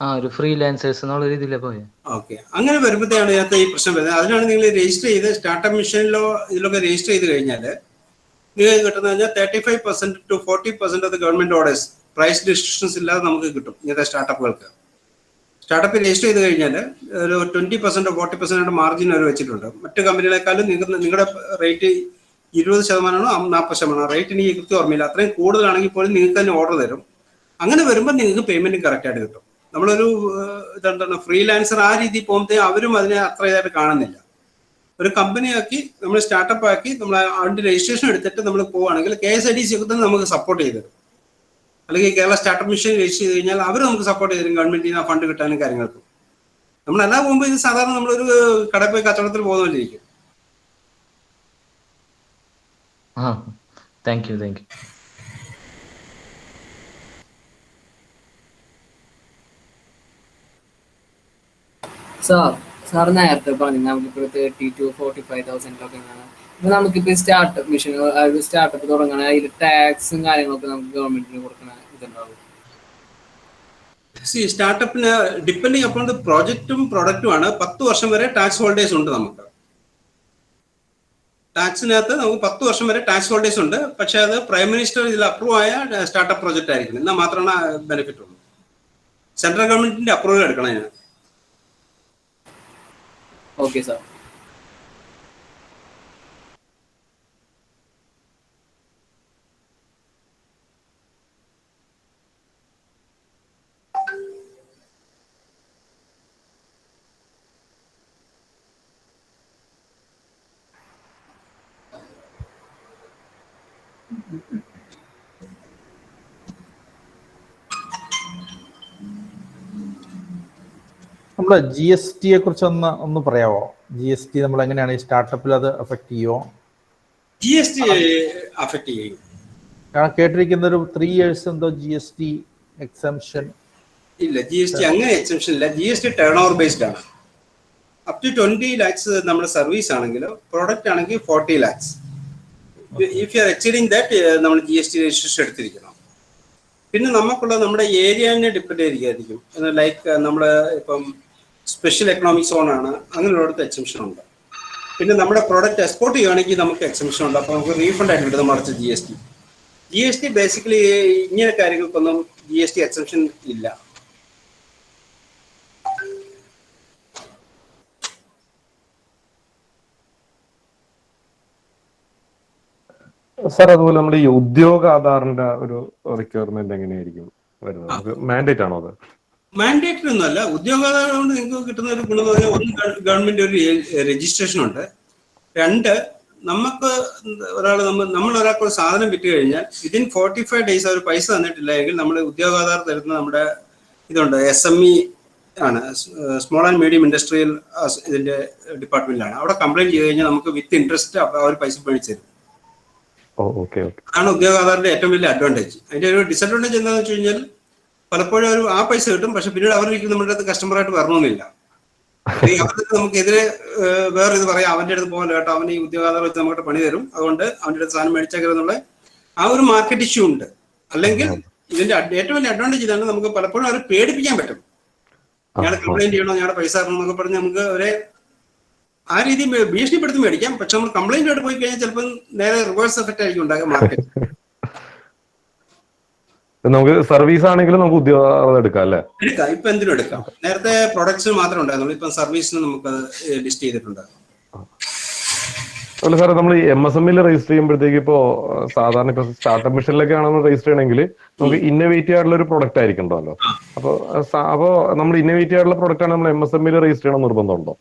ഒരു ഫ്രീലാൻസേഴ്സ് എന്നുള്ള രീതിയിലാണ് പോയത്. ഓക്കെ, അങ്ങനെ വരുമ്പോഴത്തേക്കാണ് ഇതിനകത്ത് ഈ പ്രശ്നം വരുന്നത്. അതിനാണ് നിങ്ങൾ രജിസ്റ്റർ ചെയ്ത് സ്റ്റാർട്ടപ്പ് മിഷനിലോ ഇതിലൊക്കെ രജിസ്റ്റർ ചെയ്ത് കഴിഞ്ഞാൽ നിങ്ങൾക്ക് കിട്ടുന്നത് കഴിഞ്ഞാൽ 35% to 40% of the government orders price distributions ഇല്ലാതെ നമുക്ക് കിട്ടും ഇങ്ങനത്തെ സ്റ്റാർട്ടപ്പുകൾക്ക്. സ്റ്റാർട്ടപ്പ് രജിസ്റ്റർ ചെയ്ത് കഴിഞ്ഞാൽ ഒരു 20% 40% മാർജിൻ അവർ വെച്ചിട്ടുണ്ട്. മറ്റു കമ്പനികളെക്കാളും നിങ്ങളുടെ റേറ്റ് 20%ആണോ 40%? റേറ്റ് എനിക്ക് കൃത്യം ഓർമ്മയില്ല. അത്രയും കൂടുതലാണെങ്കിൽ പോലും നിങ്ങൾക്ക് തന്നെ ഓർഡർ തരും. അങ്ങനെ വരുമ്പോൾ നിങ്ങൾക്ക് പേയ്മെന്റ് കറക്റ്റ് ആയിട്ട് കിട്ടും. നമ്മളൊരു ഇതെന്താണ് ഫ്രീലാൻസർ ആ രീതിയിൽ പോകുമ്പോഴത്തേ അവരും അതിനെ അത്ര ഇതായിട്ട് കാണുന്നില്ല. ഒരു കമ്പനിയാക്കി നമ്മൾ സ്റ്റാർട്ടപ്പ് ആക്കി നമ്മൾ അതിന്റെ രജിസ്ട്രേഷൻ എടുത്തിട്ട് നമ്മൾ പോവുകയാണെങ്കിൽ KSIDC ഒക്കെ തന്നെ നമുക്ക് സപ്പോർട്ട് ചെയ്ത് തരും. അല്ലെങ്കിൽ കേരള സ്റ്റാർട്ടപ്പ് മിഷൻ രജിസ്റ്റർ ചെയ്ത് കഴിഞ്ഞാൽ അവർ നമുക്ക് സപ്പോർട്ട് ചെയ്ത് തരും ഗവൺമെന്റിൽ നിന്ന് ഫണ്ട് കിട്ടാനും കാര്യങ്ങൾക്കും. നമ്മളെല്ലാം പോകുമ്പോൾ ഇത് സാധാരണ നമ്മളൊരു കടയിൽ പോയി കച്ചവടത്തിൽ പോകുന്നവരിക്കും. Thank you. സാർ നേരത്തെ പറഞ്ഞു നമുക്കിപ്പോൾ 30,000 to 45,000 ഇപ്പൊ നമുക്കിപ്പോ സ്റ്റാർട്ടപ്പ് മിഷൻ സ്റ്റാർട്ടപ്പ് തുടങ്ങണ അതിൽ ടാക്സും കാര്യങ്ങളൊക്കെ നമുക്ക് ഗവൺമെന്റിന് കൊടുക്കണ ഇതുണ്ടാവും? സ്റ്റാർട്ടപ്പിന് ഡിപ്പെൻഡിങ് അപ്പോൺ പ്രോജക്റ്റും പ്രൊഡക്റ്റും ആണ്. 10 വർഷം വരെ ടാക്സ് ഹോൾഡേഴ്സ് ഉണ്ട്. നമുക്ക് ടാക്സിനകത്ത് നമുക്ക് 10 വർഷം വരെ ടാക്സ് ഹോൾഡേഴ്സ് ഉണ്ട്. പക്ഷെ അത് പ്രൈം മിനിസ്റ്റർ ഇതിൽ അപ്രൂവ് ആയ സ്റ്റാർട്ടപ്പ് പ്രോജക്റ്റ് ആയിരിക്കും. എന്നാൽ മാത്രമാണ് ബെനിഫിറ്റ് ഉള്ളൂ. സെൻട്രൽ ഗവൺമെന്റിന്റെ അപ്രൂവൽ എടുക്കണം അതിന്. Okay sir. നമ്മുടെ GST കുറിച്ച് ഒന്ന് പറയാമോ? GST നമ്മൾ എങ്ങനെയാണ് ഈ സ്റ്റാർട്ടപ്പിൽ അത് അഫക്ട് ചെയ്യുമോ? GST അഫക്ട് ചെയ്യും. ഞാൻ കേട്ടിരിക്കുന്ന ഒരു 3 years എന്തോ GST എക്സംഷൻ ഇല്ല. GST അങ്ങനെ എക്സംഷൻ ഇല്ല. GST ടേൺ ഓവർ ബേസ്ഡ് ആണ്. അപ് ടു 20 lakhs നമ്മുടെ സർവീസ് ആണെങ്കിലും പ്രോഡക്റ്റ് ആണെങ്കിൽ 40 lakhs. If you are exceeding that നമ്മൾ GST രജിസ്ട്രേഷൻ എടുത്തിരിക്കണം. പിന്നെ നമുക്കുള്ള നമ്മുടെ ഏരിയനെ ഡിപ്പെൻഡ് ചെയ്തിരിക്കും. ലൈക്ക് നമ്മൾ ഇപ്പം സ്പെഷ്യൽ എക്കണോമിക് സോൺ ആണ്, അങ്ങനെയുള്ളടത്ത് എക്സംഷൻ ഉണ്ട്. പിന്നെ നമ്മുടെ പ്രോഡക്റ്റ് എക്സ്പോർട്ട് ചെയ്യുകയാണെങ്കിൽ നമുക്ക് എക്സംഷൻ ഉണ്ട്. അപ്പോൾ നമുക്ക് റീഫണ്ട് ആയിട്ട് കിട്ടും മറിച്ച് GST ബേസിക്കലി ഇങ്ങനെ കാര്യങ്ങൾക്കൊന്നും GST എക്സംഷൻ ഇല്ല. സാർ അതുപോലെ നമ്മുടെ ഈ ഉദ്യോഗ ആധാറിന്റെ ഒരു റിക്വയർമെന്റ് എങ്ങനെയായിരിക്കും വരുന്നത്? മാൻഡേറ്റ് ആണോ അത്? മാൻഡേറ്ററി ഒന്നുമല്ല. ഉദ്യോഗാധാരം കൊണ്ട് നിങ്ങൾക്ക് കിട്ടുന്ന ഒരു ഗുണം എന്ന് പറഞ്ഞാൽ ഒന്ന് ഗവൺമെന്റ് ഒരു രജിസ്ട്രേഷൻ ഉണ്ട്. 2 നമുക്ക് നമ്മൾ ഒരാൾക്ക് ഒരു സാധനം വിറ്റ് കഴിഞ്ഞാൽ വിതിൻ 45 days അവർ പൈസ തന്നിട്ടില്ല എങ്കിൽ നമ്മൾ ഉദ്യോഗാധാർ തരുന്ന നമ്മുടെ ഇതുണ്ട് SME ആണ്, സ്മോൾ ആൻഡ് മീഡിയം ഇൻഡസ്ട്രിയൽ ഇതിന്റെ ഡിപ്പാർട്ട്മെന്റിലാണ്. അവിടെ കംപ്ലൈന്റ് ചെയ്ത് കഴിഞ്ഞാൽ നമുക്ക് വിത്ത് ഇൻട്രസ്റ്റ് അവർ പൈസ മേടിച്ചു തരും. അതാണ് ഉദ്യോഗാധാറിന്റെ ഏറ്റവും വലിയ അഡ്വാൻറ്റേജ്. അതിന്റെ ഒരു ഡിസഡ്വാൻറ്റേജ് എന്താണെന്ന് വെച്ച് കഴിഞ്ഞാൽ പലപ്പോഴും അവർ ആ പൈസ കിട്ടും, പക്ഷെ പിന്നീട് അവർക്ക് നമ്മുടെ അടുത്ത് കസ്റ്റമറായിട്ട് വരണമെന്നില്ല. നമുക്കെതിരെ വേറെ ഇത് പറയാം, അവന്റെ അടുത്ത് പോകാൻ കേട്ടോ, അവൻ ഈ ഉദ്യോഗാധാരം വെച്ച് നമുക്ക് പണി തരും, അതുകൊണ്ട് അവന്റെ അടുത്ത് സാധനം മേടിച്ചേക്കരുന്നുള്ള ആ ഒരു മാർക്കറ്റ് ഇഷ്യൂ ഉണ്ട്. അല്ലെങ്കിൽ ഇതിന്റെ ഏറ്റവും വലിയ അഡ്വാൻറ്റേജ് ഇതാണ്, നമുക്ക് പലപ്പോഴും അവരെ പേടിപ്പിക്കാൻ പറ്റും. ഞങ്ങളുടെ കംപ്ലൈന്റ് ചെയ്യണോ, ഞങ്ങളുടെ പൈസ തരണം എന്നൊക്കെ പറഞ്ഞ് നമുക്ക് അവരെ ആ രീതി ഭീഷണിപ്പെടുത്തി മേടിക്കാം. പക്ഷെ നമ്മൾ കംപ്ലൈന്റ് ആയിട്ട് പോയി കഴിഞ്ഞാൽ ചിലപ്പോൾ നേരെ റിവേഴ്സ് എഫക്റ്റ് ആയിരിക്കും ഉണ്ടാകുക മാർക്കറ്റ്. നമുക്ക് സർവീസ് ആണെങ്കിലും നമുക്ക് ഉദ്യോഗം എടുക്കാം അല്ലേ? എടുക്കാം, ഇപ്പൊ എന്തിനും എടുക്കാം. നേരത്തെ പ്രൊഡക്ട്സിന് മാത്രമേ ഉണ്ടായിരുന്നുള്ളൂ, ഇപ്പൊ സർവീസിന് നമുക്ക് ലിസ്റ്റ് ചെയ്തിട്ടുണ്ട്. അല്ല സാറേ, നമ്മൾ MSME രജിസ്റ്റർ ചെയ്യുമ്പോഴത്തേക്ക് ഇപ്പോ സാധാരണ ഇപ്പൊ സ്റ്റാർട്ടപ്പ് മിഷനിലൊക്കെ ആണെന്ന് രജിസ്റ്റർ ചെയ്യണമെങ്കിൽ നമുക്ക് ഇന്നോവേറ്റീവ് ആയിട്ടുള്ള ഒരു പ്രൊഡക്റ്റ് ആയിരിക്കണ്ടല്ലോ. അപ്പോ നമ്മൾ ഇന്നോവേറ്റീവ് ആയിട്ടുള്ള പ്രൊഡക്റ്റ് ആണ് നമ്മൾ MSME രജിസ്റ്റർ ചെയ്യണം നിർബന്ധമുണ്ടോ?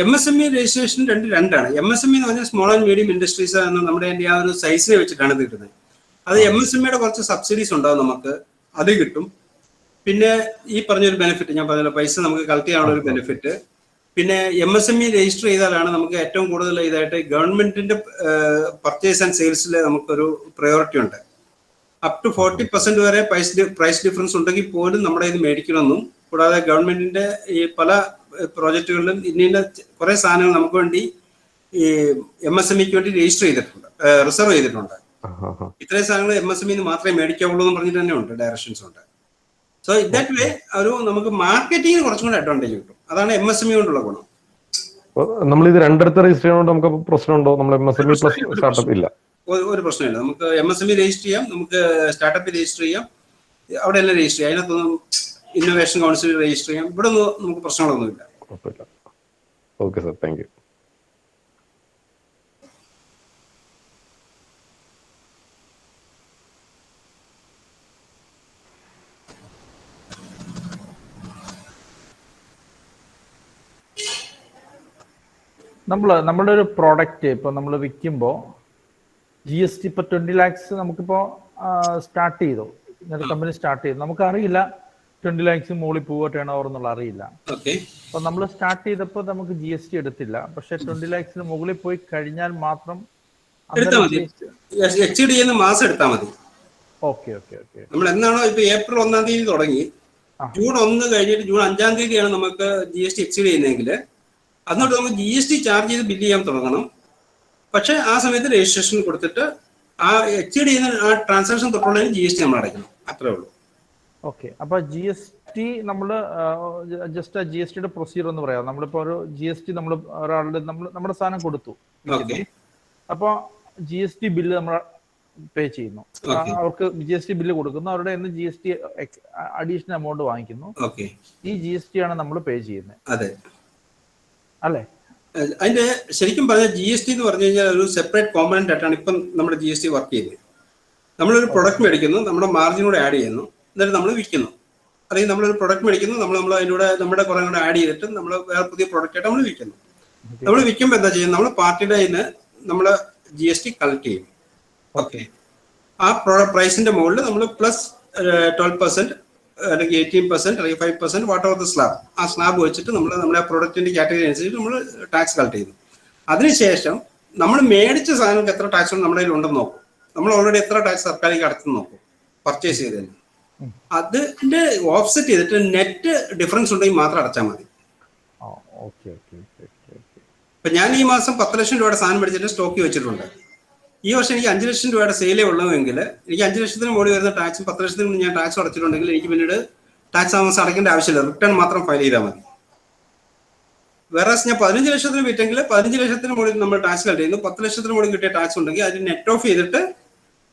MSME രജിസ്ട്രേഷൻ രണ്ടാണ്. MSME എന്ന് പറഞ്ഞാൽ സ്മോൾ ആൻഡ് മീഡിയം ഇൻഡസ്ട്രീസ് എന്ന് നമ്മുടെ ആ ഒരു സൈസിനെ വെച്ചിട്ടാണ് ഇത് കിട്ടുന്നത്. അത് MSMEയുടെ കുറച്ച് സബ്സിഡീസ് ഉണ്ടാവും, നമുക്ക് അത് കിട്ടും. പിന്നെ ഈ പറഞ്ഞൊരു ബെനിഫിറ്റ് ഞാൻ പറഞ്ഞല്ലോ, പൈസ നമുക്ക് കളക്ട് ചെയ്യാനുള്ള ഒരു ബെനിഫിറ്റ്. പിന്നെ MSME രജിസ്റ്റർ ചെയ്താലാണ് നമുക്ക് ഏറ്റവും കൂടുതൽ ഇതായിട്ട് ഗവൺമെന്റിന്റെ പർച്ചേസ് ആൻഡ് സെയിൽസിൽ നമുക്കൊരു പ്രയോറിറ്റി ഉണ്ട്. അപ് ടു 40% വരെ പ്രൈസ് ഡിഫറൻസ് ഉണ്ടെങ്കിൽ പോലും നമ്മുടെ ഇത് മേടിക്കണമെന്നും, കൂടാതെ ഗവൺമെന്റിന്റെ ഈ പല പ്രോജക്റ്റുകളിലും ഇന്ന കുറെ സാധനങ്ങൾ നമുക്ക് വേണ്ടി ഈ MSMEക്ക് വേണ്ടി രജിസ്റ്റർ ചെയ്തിട്ടുണ്ട്, റിസർവ് ചെയ്തിട്ടുണ്ട്. ഇത്രയും സാധനങ്ങൾ MSME മാത്രമേ മേടിക്കാവുള്ളൂ എന്ന് പറഞ്ഞിട്ട് തന്നെ ഉണ്ട്, ഡയറക്ഷൻസ് ഉണ്ട്. സോ ദാറ്റ് വേ ഒരു നമുക്ക് മാർക്കറ്റിംഗിന് കുറച്ചും കൂടെ അഡ്വാൻറ്റേജ് കിട്ടും. അതാണ് MSME കൊണ്ടുള്ള ഗുണം. നമ്മൾ ഇത് രണ്ടിടത്ത് രജിസ്റ്റർ ചെയ്യുന്നത് നമുക്ക് പ്രശ്നമുണ്ടോ? നമ്മൾ MSME പ്ലസ് സ്റ്റാർട്ടപ്പ് ഇല്ല, ഒരു പ്രശ്നമില്ല. നമുക്ക് MSME രജിസ്റ്റർ ചെയ്യാം, നമുക്ക് സ്റ്റാർട്ടപ്പ് രജിസ്റ്റർ ചെയ്യാം, അവിടെ എല്ലാം രജിസ്റ്റർ ചെയ്യാം. അതിനകത്തൊന്നും ഇന്നോവേഷൻ കൗൺസിൽ രജിസ്റ്റർ ചെയ്യാം. ഇവിടെ ഒന്നും നമുക്ക് പ്രശ്നങ്ങളൊന്നുമില്ല. Okay sir, thank you. നമ്മുടെ ഒരു പ്രോഡക്റ്റ് ഇപ്പൊ നമ്മൾ വിൽക്കുമ്പോൾ GST ഇപ്പൊ 20 lakhs നമുക്കിപ്പോ സ്റ്റാർട്ട് ചെയ്തു, കമ്പനി സ്റ്റാർട്ട് ചെയ്തു, നമുക്കറിയില്ല 20 lakhs മുകളിൽ പോവുക ടേൺ ഓവർ എന്നുള്ള അറിയില്ല. അപ്പൊ നമ്മൾ സ്റ്റാർട്ട് ചെയ്തപ്പോൾ നമുക്ക് GST എടുത്തില്ല. പക്ഷെ 20 lakhs മുകളിൽ പോയി കഴിഞ്ഞാൽ മാത്രം മാസം എടുത്താൽ മതി. Okay okay okay. നമ്മൾ എന്നാണോ ഇപ്പൊ April 1 തുടങ്ങി, June 1 കഴിഞ്ഞിട്ട് June 5 നമുക്ക് GST എക്സീഡ് ചെയ്യുന്നതെങ്കിൽ അതിനോട് നമുക്ക് GST ചാർജ് ചെയ്ത് ബില്ല് ചെയ്യാൻ തുടങ്ങണം. പക്ഷെ ആ സമയത്ത് രജിസ്ട്രേഷൻ കൊടുത്തിട്ട് ആ എക്സീഡ് ചെയ്യുന്ന ആ ട്രാൻസാക്ഷൻ തൊട്ടുള്ളതിന് GST നമ്മൾ അടയ്ക്കണം, അത്രേ ഉള്ളൂ. ഓക്കെ. അപ്പൊ GST നമ്മള് ജസ്റ്റ് GSTയുടെ പ്രൊസീജിയർ എന്ന് പറയാം. നമ്മളിപ്പോ ഒരു GST നമ്മൾ ഒരാളുടെ നമ്മുടെ സാധനം കൊടുത്തു, അപ്പൊ GST ബില്ല് നമ്മൾ പേ ചെയ്യുന്നു, അവർക്ക് GST ബില്ല് കൊടുക്കുന്നു, അവരുടെ GST അഡീഷണൽ എമൗണ്ട് വാങ്ങിക്കുന്നു. ഈ GST ആണ് നമ്മൾ പേ ചെയ്യുന്നത്, അല്ലേ? അതിന്റെ ശരിക്കും പറഞ്ഞാൽ GST എന്ന് പറഞ്ഞു കഴിഞ്ഞാൽ ഒരു സെപ്പറേറ്റ് കോമ്പണന്റ് ആയിട്ടാണ് ഇപ്പം നമ്മുടെ GST വർക്ക് ചെയ്യുന്നത്. നമ്മളൊരു പ്രൊഡക്റ്റ് മേടിക്കുന്നു, നമ്മുടെ മാർജിനൂടെ ആഡ് ചെയ്യുന്നു, എന്നിട്ട് നമ്മൾ വിൽക്കുന്നു. അല്ലെങ്കിൽ നമ്മളൊരു പ്രൊഡക്റ്റ് മേടിക്കുന്നു, നമ്മൾ അതിലൂടെ നമ്മുടെ കുറെ കൂടെ ആഡ് ചെയ്തിട്ട് നമ്മൾ വേറെ പുതിയ പ്രൊഡക്റ്റ് ആയിട്ട് നമ്മൾ വിൽക്കുന്നു. നമ്മൾ വിൽക്കുമ്പോൾ എന്താ ചെയ്യുന്നത്? നമ്മൾ പാർട്ടിയുടെ കയ്യിൽ നിന്ന് നമ്മൾ GST കളക്ട് ചെയ്യും. ഓക്കെ. ആ പ്രൈസിന്റെ മുകളിൽ നമ്മൾ പ്ലസ് 12% അല്ലെങ്കിൽ 18% അല്ലെങ്കിൽ 5% വാട്ട് ഓവർ ദ സ്ലാബ്, ആ സ്ലാബ് വെച്ചിട്ട് നമ്മുടെ പ്രൊഡക്റ്റിന്റെ കാറ്റഗറി അനുസരിച്ച് നമ്മൾ ടാക്സ് കളക്ട് ചെയ്യുന്നു. അതിനുശേഷം നമ്മൾ മേടിച്ച സാധനങ്ങൾക്ക് എത്ര ടാക്സ് നമ്മുടെ കയ്യിൽ ഉണ്ടെന്ന് നോക്കും. നമ്മൾ ഓൾറെഡി എത്ര ടാക്സ് സർക്കാരിലേക്ക് അടച്ചെന്ന് നോക്കും പർച്ചേസ് ചെയ്തതിന്. അതിന്റെ ഓഫ്സെറ്റ് ചെയ്തിട്ട് നെറ്റ് ഡിഫറൻസ് ഉണ്ടെങ്കിൽ മാത്രം അടച്ചാൽ മതി. ഇപ്പൊ ഞാൻ ഈ മാസം 10 ലക്ഷം രൂപയുടെ സാധനം മേടിച്ചിട്ട് സ്റ്റോക്ക് വെച്ചിട്ടുണ്ട്. ഈ വർഷം എനിക്ക് 5 ലക്ഷം രൂപയുടെ സെയിലേ ഉള്ളതെങ്കിൽ എനിക്ക് 5 ലക്ഷത്തിന് മുകളിൽ വരുന്ന ടാക്സും 10 ലക്ഷത്തിന് ഞാൻ ടാക്സ് അടച്ചിട്ടുണ്ടെങ്കിൽ എനിക്ക് പിന്നീട് ടാക്സ് മാസം അടയ്ക്കേണ്ട ആവശ്യമില്ല, റിട്ടേൺ മാത്രം ഫയൽ ചെയ്താൽ മതി. വേറെ ഞാൻ 15 ലക്ഷത്തിന് വിറ്റെങ്കിൽ 15 ലക്ഷത്തിന് മുകളിൽ നമ്മൾ ടാക്സ് കളക്ട് ചെയ്യുന്നു. 10 ലക്ഷത്തിന് മുകളിൽ കിട്ടിയ ടാക്സ് ഉണ്ടെങ്കിൽ അതിന് നെറ്റ് ഓഫ് ചെയ്തിട്ട്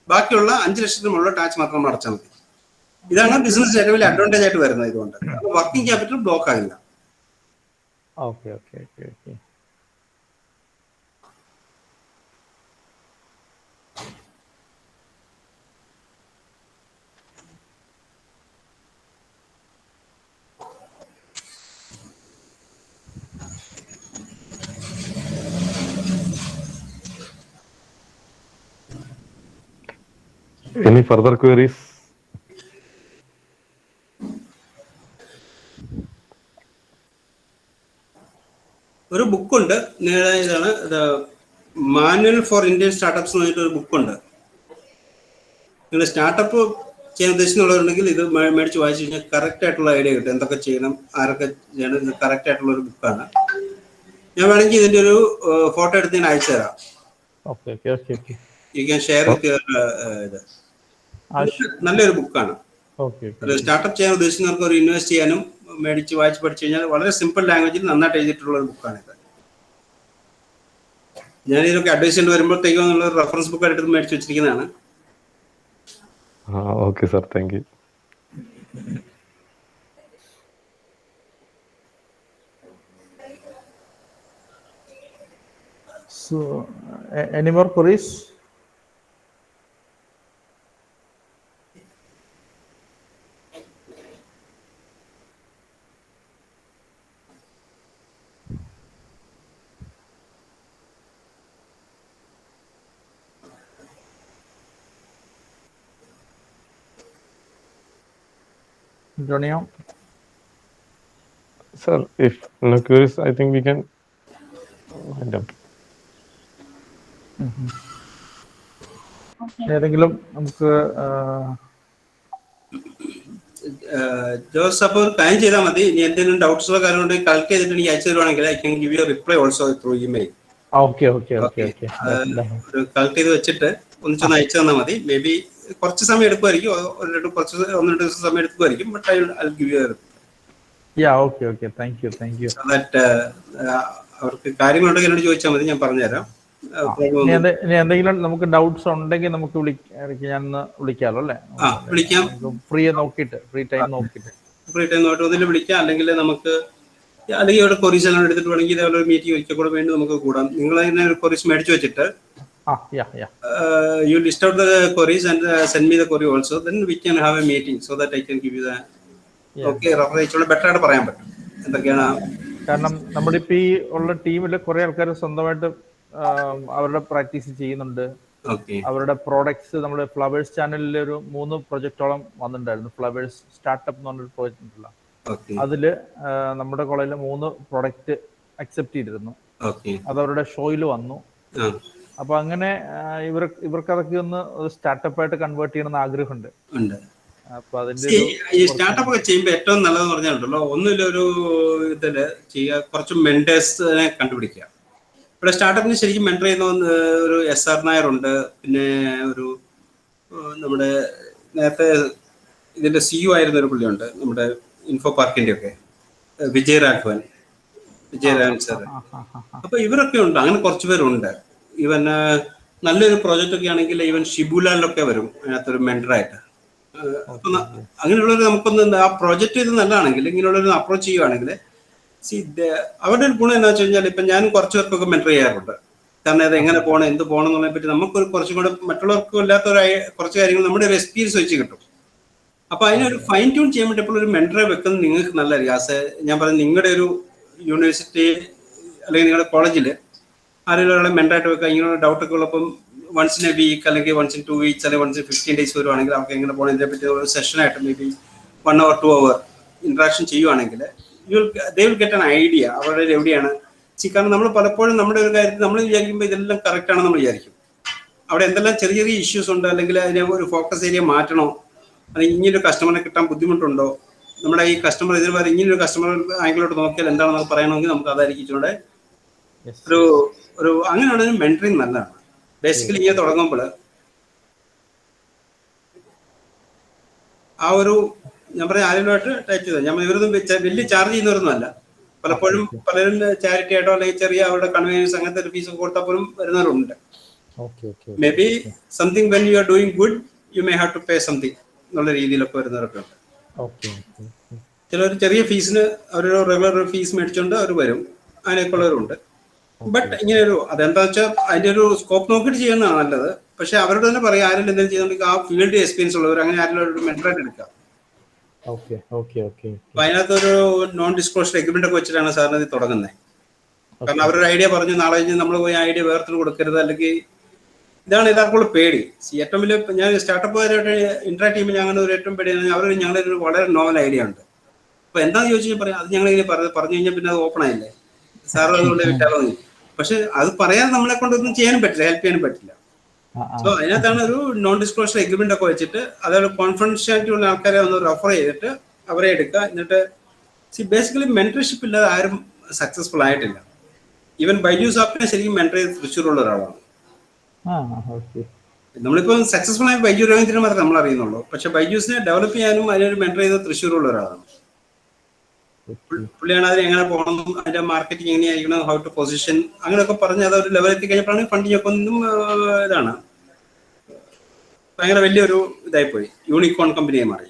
ബാക്കിയുള്ള 5 ലക്ഷത്തിന് മുകളിലുള്ള ടാക്സ് മാത്രം നമ്മൾ അടച്ചാൽ മതി. ഇതാണ് ബിസിനസ് ഏറ്റവും വലിയ അഡ്വാൻറ്റേജ് ആയിട്ട് വരുന്നത്. ഇതുകൊണ്ട് വർക്കിംഗ് ക്യാപിറ്റൽ ബ്ലോക്ക് ആകില്ല. Okay okay okay okay. Any further queries? ഒരു ബുക്കുണ്ട്, ഇതാണ് മാനുവൽ ഫോർ ഇന്ത്യൻ സ്റ്റാർട്ടപ്സ് എന്ന് പറഞ്ഞിട്ട് ഒരു ബുക്കുണ്ട്. നിങ്ങൾ സ്റ്റാർട്ടപ്പ് ചെയ്യാൻ ഉദ്ദേശിക്കുന്നുള്ളവരുണ്ടെങ്കിൽ ഇത് മേടിച്ച് വായിച്ചു കഴിഞ്ഞാൽ കറക്റ്റ് ആയിട്ടുള്ള ഐഡിയ കിട്ടും, എന്തൊക്കെ ചെയ്യണം, ആരൊക്കെ ചെയ്യണം. ഇത് കറക്റ്റ് ആയിട്ടുള്ള ഒരു ബുക്കാണ്. ഞാൻ വേണമെങ്കിൽ ഇതിന്റെ ഒരു ഫോട്ടോ എടുത്ത് ഞാൻ അയച്ചു തരാം. യു ക്യാൻ ഷെയർ വിത്ത് ഇത്. നല്ലൊരു ബുക്കാണ്. സ്റ്റാർട്ടപ്പ് ചെയ്യാൻ ഉദ്ദേശിക്കുന്നവർക്ക് ഒരു ഇൻവെസ്റ്റ് ചെയ്യാനും മേടിച്ച് വായിച്ച് പഠിച്ചു കഴിഞ്ഞാൽ വളരെ സിമ്പിൾ ലാംഗ്വേജിൽ നന്നായിട്ട് എഴുതിയിട്ടുള്ള ഒരു ബുക്കാണിത്. ഞാൻ ഇതിനൊക്കെ അഡ്വൈസ് ചെയ്യേണ്ടി വരുമ്പോഴത്തേക്കും എന്നുള്ള റെഫറൻസ് ബുക്ക് എടുത്ത് മേടിച്ച് വെച്ചിരിക്കുന്നതാണ്. Okay, sir. Thank you. So, any more queries? Antonio? Sir, if no queries, I think we can wind up. ഏതെങ്കിലും നമുക്ക് ജോസ് അപ്പോൾ പ്ലാൻ ചെയ്താൽ മതി. ഇനി എന്തെങ്കിലും ഡൗട്ട്സോ കാര്യം ഉണ്ടെങ്കിൽ കളക്ട് ചെയ്തിട്ട് എനിക്ക് അയച്ചു തരുവാണെങ്കിൽ I can give you reply also through email. Okay okay okay okay ഒരു കളക്ട് ചെയ്ത് വെച്ചിട്ട് ഒന്നിച്ചൊന്ന് അയച്ചു തന്നാൽ മതി. മേ ബി കുറച്ച് സമയം എടുക്കുമായിരിക്കും, ഒന്ന് രണ്ട് ദിവസം സമയം എടുക്കുമായിരിക്കും. But I give you okay okay thank you so that അവർക്ക് കാര്യങ്ങളുണ്ടെങ്കിൽ എന്നോട് ചോദിച്ചാൽ മതി, ഞാൻ പറഞ്ഞുതരാം. ഇനി എന്തെങ്കിലും നമുക്ക് ഡൗട്ട്സ് ഉണ്ടെങ്കിൽ നമുക്ക് ഞാൻ വിളിക്കാമല്ലോ അല്ലേ? വിളിക്കാം. ഫ്രീ ടൈം നോക്കിയിട്ട് ഒന്നിൽ വിളിക്കാം. അല്ലെങ്കിൽ നമുക്ക് ഇവിടെ കൊറീസ് എല്ലാം എടുത്തിട്ട് വേണമെങ്കിൽ ഇതേപോലെ ഒരു മീറ്റിംഗ് ഒരിക്കൽ കൂടെ വേണ്ടി നമുക്ക് കൂടാം. നിങ്ങൾ അതിനെ ഒരു കൊറീസ് മേടിച്ചു വെച്ചിട്ട് you list out the queries and send me the query also, then we can have a meeting so that I can give you the better ആയിട്ട് പറയാൻ പറ്റും എന്തൊക്കെയാണ്. കാരണം നമ്മുടെ ഇപ്പൊ ഈ ഉള്ള ടീമിൽ കുറെ ആൾക്കാർ സ്വന്തമായിട്ട് അവരുടെ പ്രാക്ടീസ് ചെയ്യുന്നുണ്ട്. അവരുടെ പ്രോഡക്ട്സ് നമ്മുടെ ഫ്ലവേഴ്സ് ചാനലിൽ ഒരു 3 പ്രൊജക്ടോളം വന്നിട്ടുണ്ടായിരുന്നു. ഫ്ലവേഴ്സ് സ്റ്റാർട്ടപ്പ് എന്ന് പറഞ്ഞൊരു പ്രോജക്റ്റ് ഉണ്ടല്ലോ, അതില് നമ്മുടെ കോളേജിൽ 3 പ്രൊഡക്റ്റ് അക്സെപ്റ്റ് ചെയ്തിരുന്നു. അത് അവരുടെ ഷോയിൽ വന്നു. അപ്പൊ അങ്ങനെ ഇവർക്ക് അതൊക്കെ ഒന്ന് സ്റ്റാർട്ടപ്പ് ആയിട്ട് കൺവേർട്ട് ചെയ്യണമെന്ന് ആഗ്രഹമുണ്ട്. അപ്പൊ അതിന്റെ ഈ സ്റ്റാർട്ടപ്പ് ഒക്കെ ചെയ്യുമ്പോൾ ഏറ്റവും നല്ലതെന്ന് പറഞ്ഞാലുണ്ടല്ലോ, ഒന്നിലൊരു ഇതില് ചെയ്യുക, കുറച്ച് മെന്റേഴ്സിനെ കണ്ടുപിടിക്കുക. ഇവിടെ സ്റ്റാർട്ടപ്പിന് ശരിക്കും മെന്റർ ചെയ്യുന്ന ഒരു SR നായർ ഉണ്ട്. പിന്നെ ഒരു നമ്മുടെ നേരത്തെ ഇതിന്റെ CEO ആയിരുന്ന ഒരു പുള്ളിയുണ്ട്, നമ്മുടെ ഇൻഫോ പാർക്കിന്റെ ഒക്കെ, വിജയരാഘവൻ സാർ. അപ്പൊ ഇവരൊക്കെ ഉണ്ട്, അങ്ങനെ കുറച്ച് പേരുണ്ട്. ഈവൻ നല്ലൊരു പ്രോജക്റ്റ് ഒക്കെ ആണെങ്കിൽ ഈവൻ ഷിബുലാലിലൊക്കെ വരും അതിനകത്തൊരു മെന്ററായിട്ട്. അപ്പൊ അങ്ങനെയുള്ളൊരു നമുക്കൊന്ന് ആ പ്രോജക്റ്റ് ഇത് നല്ലതാണെങ്കിൽ ഇങ്ങനെയുള്ളൊരു അപ്രോച്ച് ചെയ്യുകയാണെങ്കിൽ അവരുടെ ഒരു ഗുണം എന്താ വെച്ച് കഴിഞ്ഞാൽ, ഇപ്പൊ ഞാൻ കുറച്ച് പേർക്കൊക്കെ മെന്റർ ചെയ്യാറുണ്ട്. കാരണം അത് എങ്ങനെ പോകണം, എന്ത് പോകണം എന്നുള്ളതിനെ പറ്റി നമുക്കൊരു കുറച്ചും കൂടെ മറ്റുള്ളവർക്കും ഇല്ലാത്ത കുറച്ച് കാര്യങ്ങൾ നമ്മുടെ ഒരു എക്സ്പീരിയൻസ് വെച്ച് കിട്ടും. അപ്പൊ അതിനൊരു ഫൈൻ ട്യൂൺ ചെയ്യാൻ വേണ്ടി എപ്പോഴും ഒരു മെന്ററെ വെക്കുന്നത് നിങ്ങൾക്ക് നല്ലതായിരിക്കും. ഞാൻ പറയുന്നത് നിങ്ങളുടെ ഒരു യൂണിവേഴ്സിറ്റി അല്ലെങ്കിൽ നിങ്ങളുടെ കോളേജിൽ ആരെങ്കിലും ഒരാളെ മെന്ററായിട്ട് വെക്കുക. ഇങ്ങനെ ഡൗട്ടൊക്കെ ഉള്ളപ്പം once in a week അല്ലെങ്കിൽ once in 2 weeks അല്ലെങ്കിൽ once in 15 days വരുവാണെങ്കിൽ അവർക്ക് എങ്ങനെ പോകണം ഇതിനെ പറ്റി ഒരു സെഷനായിട്ട് may be 1 hour 2 hour interaction ചെയ്യുവാണെങ്കിൽ they will get an idea അവരുടെ എവിടെയാണ്. കാരണം നമ്മൾ പലപ്പോഴും നമ്മുടെ ഒരു കാര്യത്തിൽ നമ്മൾ വിചാരിക്കുമ്പോൾ ഇതെല്ലാം കറക്റ്റ് ആണെന്ന് നമ്മൾ വിചാരിക്കും. അവിടെ എന്തെല്ലാം ചെറിയ ചെറിയ ഇഷ്യൂസ് ഉണ്ട്, അല്ലെങ്കിൽ അതിനെ ഒരു ഫോക്കസ് ഏരിയ മാറ്റണോ, അല്ലെങ്കിൽ ഇങ്ങനൊരു കസ്റ്റമറിനെ കിട്ടാൻ ബുദ്ധിമുട്ടുണ്ടോ, നമ്മുടെ ഈ കസ്റ്റമർ ഇതിന് പറയുക ഇങ്ങനൊരു കസ്റ്റമർ ആംഗിലോട്ട് നോക്കിയാൽ എന്താണെന്ന് പറയണമെങ്കിൽ നമുക്ക് അതായിരിക്കും ഇച്ചിലൂടെ ഒരു അങ്ങനെയുള്ള ഒരു മെന്ററിങ് നല്ലതാണ്. ബേസിക്കലി ഇങ്ങനെ തുടങ്ങുമ്പോൾ ആ ഒരു ഞാൻ പറയാം ആരെങ്കിലുമായിട്ട് ടൈപ്പ് ചെയ്തത്. ഞാൻ ഇവരൊന്നും വലിയ ചാർജ് ചെയ്യുന്നവരൊന്നുമല്ല. പലപ്പോഴും പലരും ചാരിറ്റി ആയിട്ടോ അല്ലെങ്കിൽ ചെറിയ അവരുടെ കൺവീനിയൻസ് അങ്ങനത്തെ ഒരു ഫീസ് കൊടുത്താൽ പോലും വരുന്നവരുണ്ട്. May be something when you are doing good you may have to pay something എന്നുള്ള രീതിയിലൊക്കെ വരുന്നവരൊക്കെ ഉണ്ട്. ചിലർ ചെറിയ ഫീസിന് അവരൊരു റെഗുലർ ഫീസ് മേടിച്ചുകൊണ്ട് അവർ വരും, അങ്ങനെയൊക്കെ ഉള്ളവരുണ്ട്. ബട്ട് ഇങ്ങനെ ഒരു അതെന്താ വെച്ചാൽ അതിന്റെ ഒരു സ്കോപ്പ് നോക്കിയിട്ട് ചെയ്യുന്നതാണ് നല്ലത്. പക്ഷെ അവരോട് തന്നെ പറയാം, ആരെങ്കിലും എന്തെങ്കിലും ചെയ്യുന്നുണ്ടെങ്കിൽ ആ ഫീൽഡ് എക്സ്പീരിയൻസ് ഉള്ളവർ അങ്ങനെ ആരെങ്കിലും ഒരു മെന്ററായിട്ട് എടുക്കാം. അപ്പൊ അതിനകത്തൊരു നോൺ ഡിസ്ക്ലോഷർ എഗ്രിമെന്റ് ഒക്കെ വെച്ചിട്ടാണ് സാറിന് ഇത് തുടങ്ങുന്നത്. കാരണം അവരൊരു ഐഡിയ പറഞ്ഞു, നാളെ കഴിഞ്ഞ് നമ്മൾ പോയി ഐഡിയ വേർത്തിന് കൊടുക്കരുത്. അല്ലെങ്കിൽ ഇതാണ് എല്ലാവർക്കും പേടി. ഏറ്റവും വലിയ ഞാൻ സ്റ്റാർട്ടപ്പുകാരായിട്ട് ഇന്ററാക്ട് ചെയ്യുമ്പോൾ ഞങ്ങളുടെ ഒരു ഏറ്റവും പേടി അവർ ഞങ്ങളുടെ ഒരു വളരെ നോവൽ ഐഡിയ ഉണ്ട്. അപ്പൊ എന്താണെന്ന് ചോദിച്ചാൽ പറയാം, അത് ഞങ്ങൾ ഇങ്ങനെ പറഞ്ഞു കഴിഞ്ഞാൽ പിന്നെ അത് ഓപ്പൺ ആയില്ലേ സാർ, അതുകൊണ്ട് വിട്ടാലോ. പക്ഷെ അത് പറയാൻ നമ്മളെ കൊണ്ടൊന്നും ചെയ്യാനും പറ്റില്ല, ഹെൽപ്പ് ചെയ്യാനും പറ്റില്ല. സോ അതിനകത്താണ് ഒരു നോൺ ഡിസ്ക്ലോഷർ എഗ്രിമെന്റ് ഒക്കെ വെച്ചിട്ട് അതേപോലെ കോൺഫിഡൻഷ്യാലിറ്റി ഉള്ള ആൾക്കാരെ ഒന്ന് റെഫർ ചെയ്തിട്ട് അവരെ എടുക്കുക. എന്നിട്ട് ബേസിക്കലി മെന്റർഷിപ്പ് ഇല്ലാതെ ആരും സക്സസ്ഫുൾ ആയിട്ടില്ല. ഈവൻ ബൈജൂസ് ആപ്പിനെ ശരിക്കും മെന്റർ ചെയ്ത് തൃശ്ശൂരുള്ള ഒരാളാണ്. നമ്മളിപ്പോൾ സക്സസ്ഫുൾ ആയി ബൈജു രവീന്ദ്രനെ മാത്രമേ നമ്മൾ അറിയുന്നുള്ളൂ. പക്ഷെ ബൈജൂസിനെ ഡെവലപ്പ് ചെയ്യാനും അതിനൊരു മെന്റർ ചെയ്ത് തൃശ്ശൂരുള്ള ഒരാളാണ്. പുള്ളിയാണ് അതിന് എങ്ങനെ പോകണം, അതിന്റെ മാർക്കറ്റിംഗ് എങ്ങനെയായിരിക്കണം, ഹൗ ടു പൊസിഷൻ അങ്ങനെയൊക്കെ പറഞ്ഞ് അതൊരു ലെവലെത്തി കഴിഞ്ഞപ്പോഴാണ് ഫണ്ടിങ് ഒക്കെ ഒന്നും ഇതാണ്. ഭയങ്കര വലിയൊരു ഇതായിപ്പോയി, യൂണിക്കോൺ കമ്പനിയായി മാറി.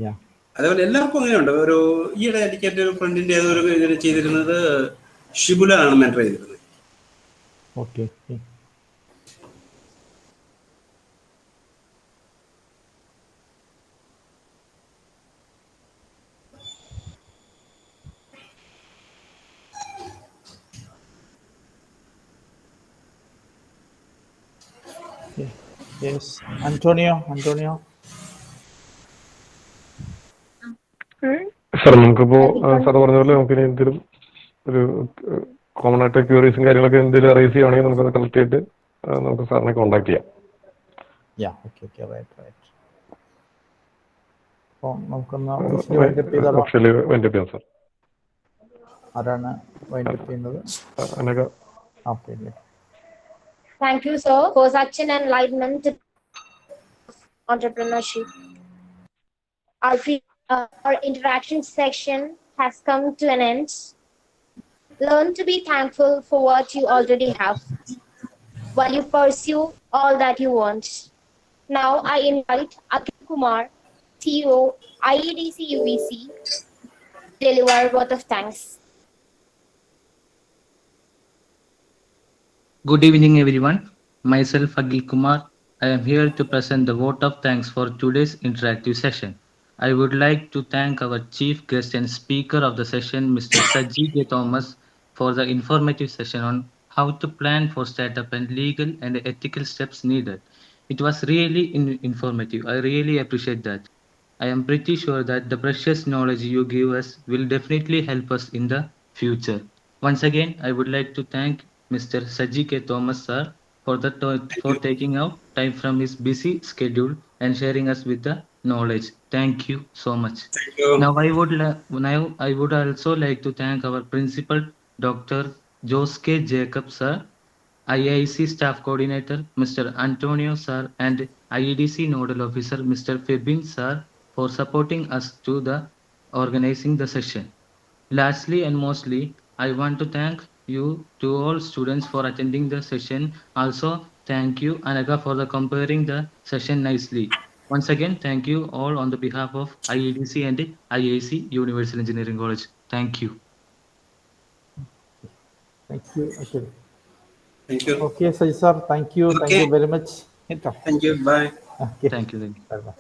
Yeah. അതേപോലെ എല്ലാവർക്കും അങ്ങനെയുണ്ട്. ഒരു ഈയിടെ എനിക്ക് എൻ്റെ ഒരു ഫ്രണ്ടിൻ്റെ ഏതൊരു ഇതിന് ചെയ്തിരുന്നത് ഷിബുല ആണ് മെൻറ്റർ ചെയ്തിരുന്നത്. Okay. Yes, Antonio. സാർ നമുക്കിപ്പോ സാർ പറഞ്ഞ പോലെ നമുക്ക് ഇനി എന്തെങ്കിലും ഒരു കോമൺ ആയിട്ട് ക്യൂറീസും കാര്യങ്ങളൊക്കെ എന്തെങ്കിലും അറേസ് ചെയ്യുകയാണെങ്കിൽ നമുക്കത് കളക്ട് ചെയ്തിട്ട് നമുക്ക് സാറിനെ കോൺടാക്ട് ചെയ്യാം. Yeah, okay, right. അപ്പോൾ നമുക്കൊന്ന് ഒഫീഷ്യലി വൈൻഡപ്പ് ചെയ്താലോ? ഒഫീഷ്യലി വൈൻഡപ്പ് ചെയ്യാം സാർ. ആരാണ് വൈൻഡപ്പ് ചെയ്യുന്നത്? Anagha. Okay. Thank you, sir, for such an enlightenment entrepreneurship. Our interaction section has come to an end. Learn to be thankful for what you already have while you pursue all that you want. Now I invite Akhil Kumar, CEO, IEDC UVC, to deliver a vote of thanks. Good evening, everyone. Myself, Akhil Kumar. I am here to present the vote of thanks for today's interactive session. I would like to thank our chief guest and speaker of the session, Mr. Saji K. Thomas, for the informative session on how to plan for startup and legal and ethical steps needed. It was really informative. I really appreciate that. I am pretty sure that the precious knowledge you give us will definitely help us in the future. Once again, I would like to thank Mr. Saji K. Thomas, sir, for taking out time from his busy schedule and sharing us with the knowledge. Thank you so much. Thank you. Now I would also like to thank our principal, Dr. Joske Jacob, sir, IIC staff coordinator, Mr. Antonio, sir, and IEDC nodal officer, Mr. Febin, sir, for supporting us to the organizing the session. Lastly and mostly, I want to thank you to all students for attending the session. Also, thank you, Anagha, for the comparing the session nicely. Once again, thank you all on the behalf of IEDC and IIC Universal Engineering College. Thank you. Thank you, Akhil. Thank you. Okay, Saji sir, thank you very much. Thank you. Bye. Okay. Thank you. Bye.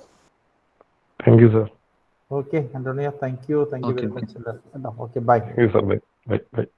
Thank you, sir. Okay, Antonio, thank you Okay, very much. Okay, bye. Thank you, sir. Bye.